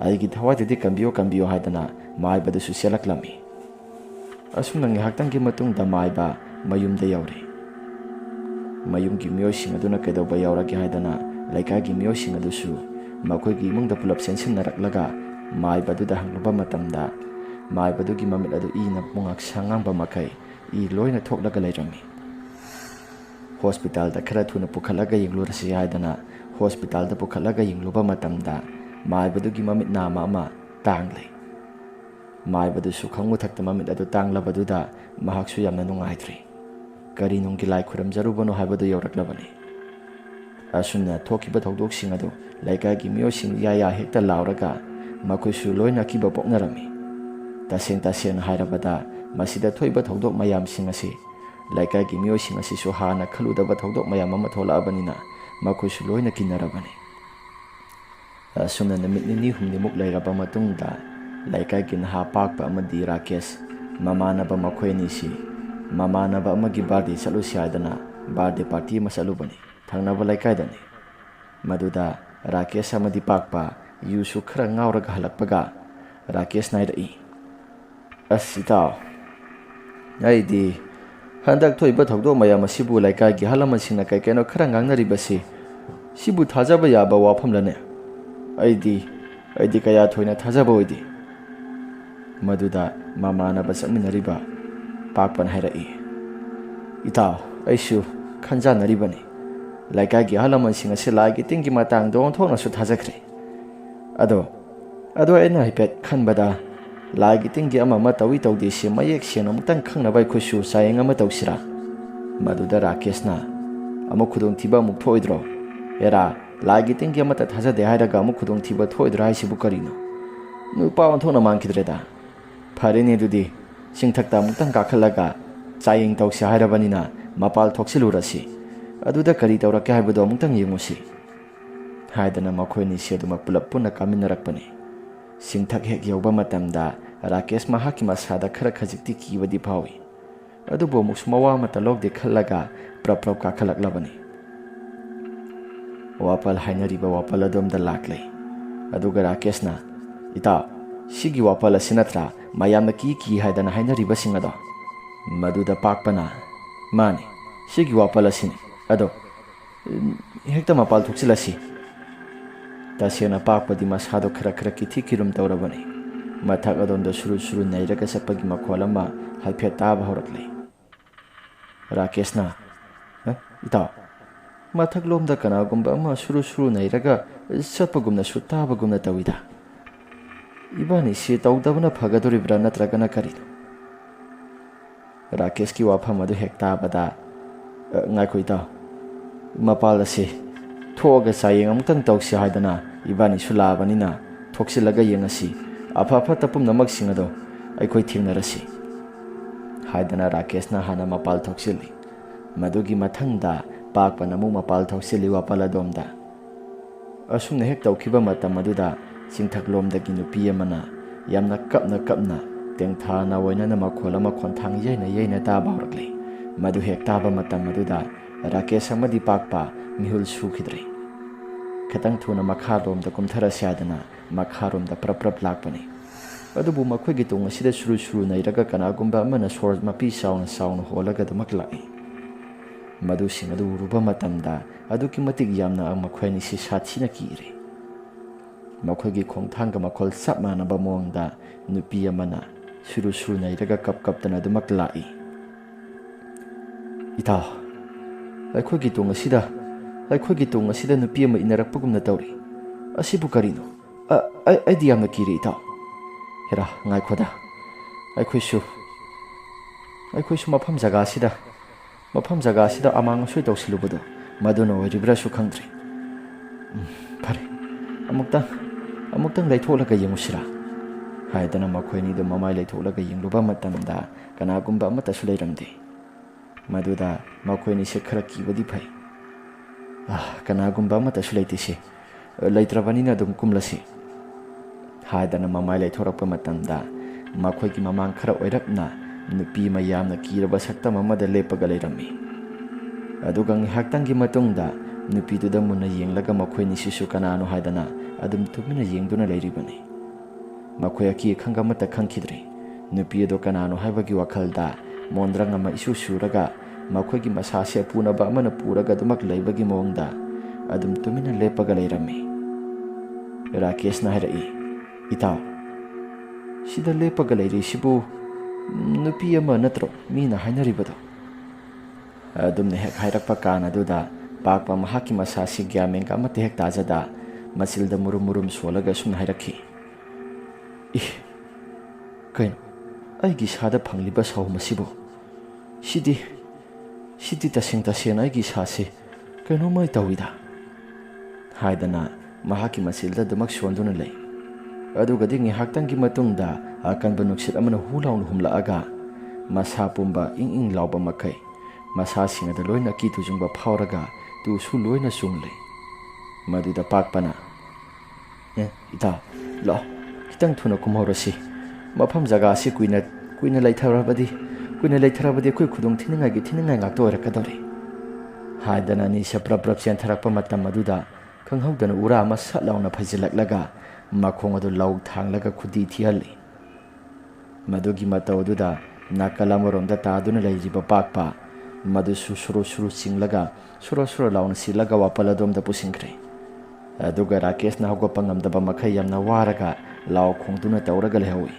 अइगी थवाइददि कंबियो हायदना माइबदसु सेलकलमी। असुमना ngihaktangi matungda माइबा मयुमदा यावरे। मयुमगी मियोइसिंग अदुना कैदौबा यावरगे हायदना लैकागी मियोइसिंग अदुसु मखोइगी इमुंगदा पुलप सेंसिनरकलगा माइबदुदा हंगलबा मतमदा माइबदुगी ममित अदु इना पुंगक सांगांबा मखै इ लोइना थोकलगा लैरमी। हॉस्पिटल खरा थुना पुखलगा यिंगलुरसि हायदना हॉस्पिटल पुखलगा यिंगलुबा मतमदा माइबदुगी ममित नामा अमा तांगले। माइबदुसु खंगु थक्ता ममित अदु तांगलबदुदा महाक्सु यामना नुंगाइद्रे। करी नुंगी लाइ खुरमजरुबनो हायबदु यौरकलबनी। असुमना थोकिबा थौदोकसिंग अदु लैकागी मियोसिंग या हेक्ता लाउरगा मखोइसु लोइना किबा पोकनरमी। तसेंग हायरबदा मसिदा थोइबा थौदोक मयामसिंग असि लैकागी मियोसिंग असिसु हाना खलुदबा थौदोक मयाम अमा थोलाबनिना मखोइसु लोइना किनरबनी। असुमना नमित निनी हुमनिमुक लैरबा मतुंगदा लैकागी नहा पाकपा अमदि राकेश ममानबा मखोइनिसि ममानबा अमगी बर्थडे चलुसि हायदना बर्थडे पार्टी अमा चलुबनी थंगनबा लैकाइदनी। मदुदा राकेश अमदि पाकपा युसु खरा ngaurगा हलकपगा राकेश नाइरई। इताउ अइदि हंदक थोइबा थौदोक मयाम असिबु लैकागी हलमसिंगना कैकेनो खरा ngangnaribasi सिबु थाजबा याबा वाफमलने। अइदि कया थोइना थाजबा ओइदि। मदुदा ममानबा चमिनरिबा पाकपन हायरई। इताउ अइसु खंजानरिबनी लैकागी हलमसिंग असि लाइगी तिंगी मतंगदो ओंथोकनासु थाजख्रे। अदो अइना हाइफेट खनबदा लाइगी तिंगी अमा तौई तौदेसि मयेक सेंना अमुक्तंग खंगनबा अइखोइसु चायेंग अमा तौसिरा। मदुदा राकेशना अमुक खुदोंथिबा अमुक थोइद्रो। एरा लाइगी तिंगी अमता थाजदे हायरगा अमुक खुदोंथिबा थोइद्रो हाइसिबु करिनो। नुपा ओंथोकना मांखिद्रेदा। फरेने दुदि सिंथक्ता अमुक्तंग काखलगा चायेंग तौसि हायरबनिना मपाल थोक्सिलुरसि। ꯑꯗꯨꯗ ꯀꯔꯤ ꯇꯧꯔꯛꯀꯦ ꯍꯥꯏꯕꯗꯣ ꯑꯃꯨꯛꯇꯪ ꯌꯦꯡꯉꯨꯁꯤ ꯍꯥꯏꯗꯅ ꯃꯈꯣꯏꯅꯤꯁꯤ ꯑꯗꯨꯃꯛ ꯄꯨꯂꯞ ꯄꯨꯟꯅ ꯀꯥꯃꯤꯟꯅꯔꯛꯄꯅꯤ ꯆꯤꯡꯊꯛ ꯍꯦꯛ ꯌꯧꯕ ꯃꯇꯝꯗ ꯔꯥꯀꯦꯁ ꯃꯍꯥꯛꯀꯤ ꯃꯁꯥꯗ ꯈꯔ ꯈꯖꯤꯛꯇꯤ ꯀꯤꯕꯗꯤ ꯐꯥꯎꯏ ꯑꯗꯨꯕꯨ ꯑꯃꯨꯛꯁꯨ ꯃꯋꯥ ꯑꯃꯠꯇ ꯂꯧꯗꯦ ꯈꯜꯂꯒ ꯄ꯭ꯔꯞ ꯀꯥꯈꯠꯂꯛꯂꯕꯅꯤ ꯋꯥꯄꯜ ꯍꯥꯏꯅꯔꯤꯕ ꯋꯥꯄꯜ ꯑꯗꯣꯝꯗ ꯂꯥꯛꯂꯦ ꯑꯗꯨꯒ ꯔꯥꯀꯦꯁꯅ ꯏꯇꯥꯎ ꯁꯤꯒꯤ ꯋꯥꯄꯜ ꯑꯁꯤ ꯅꯠꯇ꯭ꯔꯥ ꯃꯌꯥꯝꯅ ꯀꯤ ꯍꯥꯏꯗꯅ ꯍꯥꯏꯅꯔꯤꯕꯁꯤꯡ ꯑꯗꯣ ꯃꯗꯨꯗ ꯄꯥꯛꯄꯅ ꯃꯥꯅꯤ ꯁꯤꯒꯤ ꯋꯥꯄꯜ ꯑꯁꯤꯅꯤ ꯑꯗꯣ ꯍꯦꯛꯇ ꯃꯄꯥꯜ ꯊꯣꯛꯆꯤꯜꯂꯁꯤ ꯇꯁꯦꯡꯅ ꯄꯥꯛꯄꯗꯤ ꯃꯁꯥꯗꯣ ꯈꯔ ꯀꯤꯊꯤ ꯀꯤꯔꯨꯝ ꯇꯧꯔꯕꯅꯤ ꯃꯊꯛ ꯑꯗꯣꯝꯗ ꯁꯨꯔꯨ ꯅꯩꯔꯒ ꯆꯠꯄꯒꯤ ꯃꯈꯣꯜ ꯑꯃ ꯍꯥꯏꯐꯦꯠ ꯇꯥꯕ ꯍꯧꯔꯛꯂꯦ ꯔꯥꯀꯦꯁꯅ ꯏꯇꯥꯎ ꯃꯊꯛꯂꯣꯝꯗ ꯀꯅꯥꯒꯨꯝꯕ ꯑꯃ ꯁꯨꯔꯨ ꯅꯩꯔꯒ ꯆꯠꯄꯒꯨꯝꯅꯁꯨ ꯇꯥꯕꯒꯨꯝꯅ ꯇꯧꯏꯗ ꯏꯕꯥꯅꯤꯁꯤ ꯇꯧꯗꯕꯅ ꯐꯒꯗꯣꯔꯤꯕ꯭ꯔꯥ ꯅꯠꯇ꯭ꯔꯒꯅ ꯀꯔꯤꯅꯣ ꯔꯥꯀꯦꯁꯀꯤ ꯋꯥꯐꯝ ꯑꯗꯨ ꯍꯦꯛ ꯇꯥꯕꯗ ꯉꯥꯏꯈꯣ ꯏꯇꯥꯎ ꯃꯄꯥꯜ ꯑꯁꯤ ꯊꯣꯛꯑꯒ ꯆꯥꯌꯦꯡ ꯑꯃꯨꯛꯇꯪ ꯇꯧꯁꯤ ꯍꯥꯏꯗꯅ ꯏꯕꯥꯅꯤꯁꯨ ꯂꯥꯛꯑꯕꯅꯤꯅ ꯊꯣꯛꯆꯤꯜꯂꯒ ꯌꯦꯡꯉꯁꯤ ꯑꯐ ꯐꯠꯇ ꯄꯨꯝꯅꯃꯛꯁꯤꯡ ꯑꯗꯣ ꯑꯩꯈꯣꯏ ꯊꯦꯡꯅꯔꯁꯤ ꯍꯥꯏꯗꯅ ꯔꯥꯀꯦꯁꯅ ꯍꯥꯟꯅ ꯃꯄꯥꯜ ꯊꯣꯛꯆꯤꯜꯂꯤ ꯃꯗꯨꯒꯤ ꯃꯊꯪꯗ ꯄꯥꯛꯄꯅ ꯑꯃꯨꯛ ꯃꯄꯥꯜ ꯊꯣꯛꯆꯤꯜꯂꯤ ꯋꯥꯄꯜ ꯑꯗꯣꯝꯗ ꯑꯁꯨꯝꯅ ꯍꯦꯛ ꯇꯧꯈꯤꯕ ꯃꯇꯝ ꯑꯗꯨꯗ ꯆꯤꯡꯊꯛꯂꯣꯝꯗꯒꯤ ꯅꯨꯄꯤ ꯑꯃꯅ ꯌꯥꯝꯅ ꯀꯞꯅ ꯇꯦꯡꯊꯥꯅ ꯑꯣꯏꯅꯅ ꯃꯈꯣꯜ ꯑꯃ ꯈꯣꯟꯊꯥꯡ ꯌꯩꯅ ꯇꯥꯕ ꯍꯧꯔꯛꯂꯤ ꯃꯗꯨ ꯍꯦꯛ ꯇꯥꯕ ꯃꯇꯝ ꯑꯗꯨꯗ ꯔꯥꯀꯦꯁ ꯑꯃꯗꯤ ꯄꯥꯛꯄ ꯃꯤꯍꯨꯜ ꯁꯨꯈꯤꯗ꯭ꯔꯦ ꯈꯤꯇꯪ ꯊꯨꯅ ꯃꯈꯥꯔꯣꯝꯗ ꯀꯨꯝꯊꯔꯁꯤ ꯍꯥꯏꯗꯅ ꯃꯈꯥꯔꯣꯝꯗ ꯄ꯭ꯔꯞ ꯂꯥꯛꯄꯅꯤ ꯑꯗꯨꯕꯨ ꯃꯈꯣꯏꯒꯤ ꯇꯨꯡ ꯑꯁꯤꯗ ꯁꯨꯔꯨ ꯅꯩꯔꯒ ꯀꯅꯥꯒꯨꯝꯕ ꯑꯃꯅ ꯁꯣꯔ ꯃꯄꯤ ꯆꯥꯎꯅ ꯍꯣꯜꯂꯒ ꯑꯗꯨꯃꯛ ꯂꯥꯛꯏ ꯃꯗꯨꯁꯤꯡ ꯑꯗꯨ ꯎꯔꯨꯕ ꯃꯇꯝꯗ ꯑꯗꯨꯛꯀꯤ ꯃꯇꯤꯛ ꯌꯥꯝꯅ ꯃꯈꯣꯏ ꯑꯅꯤꯁꯤ ꯁꯥꯊꯤꯅ ꯀꯤꯔꯦ ꯃꯈꯣꯏꯒꯤ ꯈꯣꯡꯊꯥꯡꯒ ꯃꯈꯣꯜ ꯆꯞ ꯃꯥꯟꯅꯕ ꯃꯑꯣꯡꯗ ꯅꯨꯄꯤ ꯑꯃꯅ ꯁꯨꯔꯨ ꯅꯩꯔꯒ ꯀꯞꯇꯅ ꯑꯗꯨꯃꯛ ꯂꯥꯛꯏ ꯏꯇꯥꯎ ꯑꯩꯈꯣꯏꯒꯤ ꯇꯨꯡ ꯑꯁꯤꯗ ꯅꯨꯄꯤ ꯑꯃ ꯏꯟꯅꯔꯛꯄꯒꯨꯝꯅ ꯇꯧꯔꯤ ꯑꯁꯤꯕꯨ ꯀꯔꯤꯅꯣ ꯑꯩꯗꯤ ꯌꯥꯝꯅ ꯀꯤꯔꯦ ꯏꯇꯥꯎ ꯍꯦꯔꯥ ꯉꯥꯏꯈꯣꯗ ꯑꯩꯈꯣꯏꯁꯨ ꯃꯐꯝ ꯖꯒꯥꯁꯤꯗ ꯑꯃꯥꯡ ꯑꯁꯣꯏ ꯇꯧꯁꯤꯜꯂꯨꯕꯗꯣ ꯃꯗꯨꯅ ꯑꯣꯏꯔꯤꯕ꯭ꯔꯥꯁꯨ ꯈꯪꯗ꯭ꯔꯦ ꯐꯔꯦ ꯑꯃꯨꯛꯇꯪ ꯂꯩꯊꯣꯛꯂꯒ ꯌꯦꯡꯉꯨꯁꯤꯔꯥ ꯍꯥꯏꯗꯅ ꯃꯈꯣꯏꯅꯤꯗꯨ ꯃꯃꯥꯏ ꯂꯩꯊꯣꯛꯂꯒ ꯌꯦꯡꯂꯨꯕ ꯃꯇꯝꯗ ꯀꯅꯥꯒꯨꯝꯕ ꯑꯃꯠꯇꯁꯨ ꯂꯩꯔꯝꯗꯦ ꯃꯗꯨꯗ ꯃꯈꯣꯏꯅꯤꯁꯦ ꯈꯔ ꯀꯤꯕꯗꯤ ꯐꯩ ꯀꯅꯥꯒꯨꯝꯕ ꯑꯃꯠꯇꯁꯨ ꯂꯩꯇꯦꯁꯦ ꯂꯩꯇ꯭ꯔꯕꯅꯤꯅ ꯑꯗꯨꯝ ꯀꯨꯝꯂꯁꯤ ꯍꯥꯏꯗꯅ ꯃꯃꯥꯏ ꯂꯩꯊꯣꯔꯛꯄ ꯃꯇꯝꯗ ꯃꯈꯣꯏꯒꯤ ꯃꯃꯥꯡ ꯈꯔ ꯑꯣꯏꯔꯞꯅ ꯅꯨꯄꯤ ꯑꯃ ꯌꯥꯝꯅ ꯀꯤꯔꯕ ꯁꯛꯇꯝ ꯑꯃꯗ ꯂꯦꯞꯄꯒ ꯂꯩꯔꯝꯃꯤ ꯑꯗꯨꯒ ꯉꯥꯏꯍꯥꯛꯇꯪꯒꯤ ꯃꯇꯨꯡꯗ ꯅꯨꯄꯤꯗꯨꯗ ꯃꯨꯟꯅ ꯌꯦꯡꯂꯒ ꯃꯈꯣꯏꯅꯤꯁꯤꯁꯨ ꯀꯅꯥꯅꯣ ꯍꯥꯏꯗꯅ ꯑꯗꯨꯝ ꯇꯨꯃꯤꯟꯅ ꯌꯦꯡꯗꯨꯅ ꯂꯩꯔꯤꯕꯅꯤ ꯃꯈꯣꯏ ꯑꯀꯤ ꯑꯈꯪ ꯑꯃꯠꯇ ꯈꯪꯈꯤꯗ꯭ꯔꯦ ꯅꯨꯄꯤ ꯑꯗꯣ ꯀꯅꯥꯅꯣ ꯍꯥꯏꯕꯒꯤ ꯋꯥꯈꯜꯗ ꯃꯣꯟꯗ꯭ꯔꯪ ꯑꯃ ꯏꯁꯨ ꯁꯨꯔꯒ ꯃꯈꯣꯏꯒꯤ ꯃꯁꯥꯁꯦ ꯄꯨꯅꯕ ꯑꯃꯅ ꯄꯨꯔꯒ ꯑꯗꯨꯃꯛ ꯂꯩꯕꯒꯤ ꯃꯑꯣꯡꯗ ꯑꯗꯨꯝ ꯇꯨꯃꯤꯟꯅ ꯂꯦꯞꯄꯒ ꯂꯩꯔꯝꯃꯤ ꯔꯥꯀꯦꯁꯅ ꯍꯥꯏꯔꯛꯏ ꯏꯇꯥꯎ ꯁꯤꯗ ꯂꯦꯞꯄꯒ ꯂꯩꯔꯤꯁꯤꯕꯨ ꯅꯨꯄꯤ ꯑꯃ ꯅꯠꯇ꯭ꯔꯣ ꯃꯤꯅ ꯍꯥꯏꯅꯔꯤꯕꯗꯣ ꯑꯗꯨꯝꯅ ꯍꯦꯛ ꯍꯥꯏꯔꯛꯄ ꯀꯥꯟ ꯑꯗꯨꯗ ꯄꯥꯛꯄ ꯃꯍꯥꯛꯀꯤ ꯃꯁꯥꯁꯤ ꯒ꯭ꯌꯥꯟ ꯃꯦꯟꯒ ꯑꯃꯠꯇ ꯍꯦꯛ ꯇꯥꯖꯗ ꯃꯆꯤꯜꯗ ꯃꯨꯔꯨꯝ ꯁꯣꯜꯂꯒ ꯁꯨꯝ ꯍꯥꯏꯔꯛꯈꯤ ꯀꯩꯅꯣ ꯑꯩꯒꯤ ꯏꯁꯥꯗ ꯐꯪꯂꯤꯕ ꯁꯥꯎꯝ ꯑꯁꯤꯕꯨ ꯁꯤꯗꯤ ꯇꯁꯦꯡꯅ ꯑꯩꯒꯤ ꯏꯁꯥꯁꯤ ꯀꯩꯅꯣꯝꯃ ꯇꯧꯏꯗ ꯍꯥꯏꯗꯅ ꯃꯍꯥꯛꯀꯤ ꯃꯆꯤꯜꯗ ꯑꯗꯨꯃꯛ ꯁꯣꯟꯗꯨꯅ ꯂꯩ ꯑꯗꯨꯒꯗꯤ ꯉꯥꯏꯍꯥꯛꯇꯪꯒꯤ ꯃꯇꯨꯡꯗ ꯑꯀꯟꯕ ꯅꯨꯡꯁꯤꯠ ꯑꯃꯅ ꯍꯨ ꯂꯥꯎꯅ ꯍꯨꯝꯂꯛꯑꯒ ꯃꯁꯥ ꯄꯨꯝꯕ ꯏꯪ ꯂꯥꯎꯕ ꯃꯈꯩ ꯃꯁꯥꯁꯤꯡ ꯑꯗꯨ ꯂꯣꯏꯅ ꯑꯀꯤ ꯇꯨꯖꯨꯡꯕ ꯐꯥꯎꯔꯒ ꯇꯨꯁꯨ ꯂꯣꯏꯅ ꯆꯨꯡꯂꯦ ꯃꯗꯨꯗ ꯄꯥꯛꯄꯅ ꯏꯇꯥꯎ ꯂꯥꯛꯑꯣ ꯈꯤꯇꯪ ꯊꯨꯅ ꯀꯨꯝꯍꯧꯔꯁꯤ ꯃꯐꯝ ꯖꯒꯥꯁꯤ ꯀꯨꯏꯅ ꯂꯩꯊꯔꯕꯗꯤ ꯑꯩꯈꯣꯏ ꯈꯨꯗꯣꯡ ꯊꯤꯅꯤꯡꯉꯥꯏ ꯉꯥꯛꯇ ꯑꯣꯏꯔꯛꯀꯗꯧꯔꯤ ꯍꯥꯏꯗꯅ ꯑꯅꯤꯁꯦ ꯄ꯭ꯔꯞ ꯆꯦꯟꯊꯔꯛꯄ ꯃꯇꯝ ꯑꯗꯨꯗ ꯈꯪꯍꯧꯗꯅ ꯎꯔꯥ ꯑꯃ ꯁꯠ ꯂꯥꯎꯅ ꯐꯩꯖꯤꯜꯂꯛꯂꯒ ꯃꯈꯣꯡ ꯑꯗꯨ ꯂꯧ ꯊꯥꯡꯂꯒ ꯈꯨꯗꯤ ꯊꯤꯍꯜꯂꯤ ꯃꯗꯨꯒꯤ ꯃꯇꯧ ꯑꯗꯨꯗ ꯅꯥꯀꯜ ꯑꯃꯔꯣꯝꯗ ꯇꯥꯗꯨꯅ ꯂꯩꯔꯤꯕ ꯄꯥꯛꯄ ꯃꯗꯨꯁꯨ ꯁꯨꯔꯨ ꯆꯤꯡꯂꯒ ꯁꯨꯔ ꯂꯥꯎꯅ ꯁꯤꯜꯂꯒ ꯋꯥꯄꯜ ꯑꯗꯣꯝꯗ ꯄꯨꯁꯤꯟꯈ꯭ꯔꯦ ꯑꯗꯨꯒ ꯔꯥꯀꯦꯁꯅ ꯍꯧꯒꯠꯄ ꯉꯝꯗꯕ ꯃꯈꯩ ꯌꯥꯝꯅ ꯋꯥꯔꯒ ꯂꯥꯎ ꯈꯣꯡꯗꯨꯅ ꯇꯧꯔꯒ ꯂꯩꯍꯧꯏ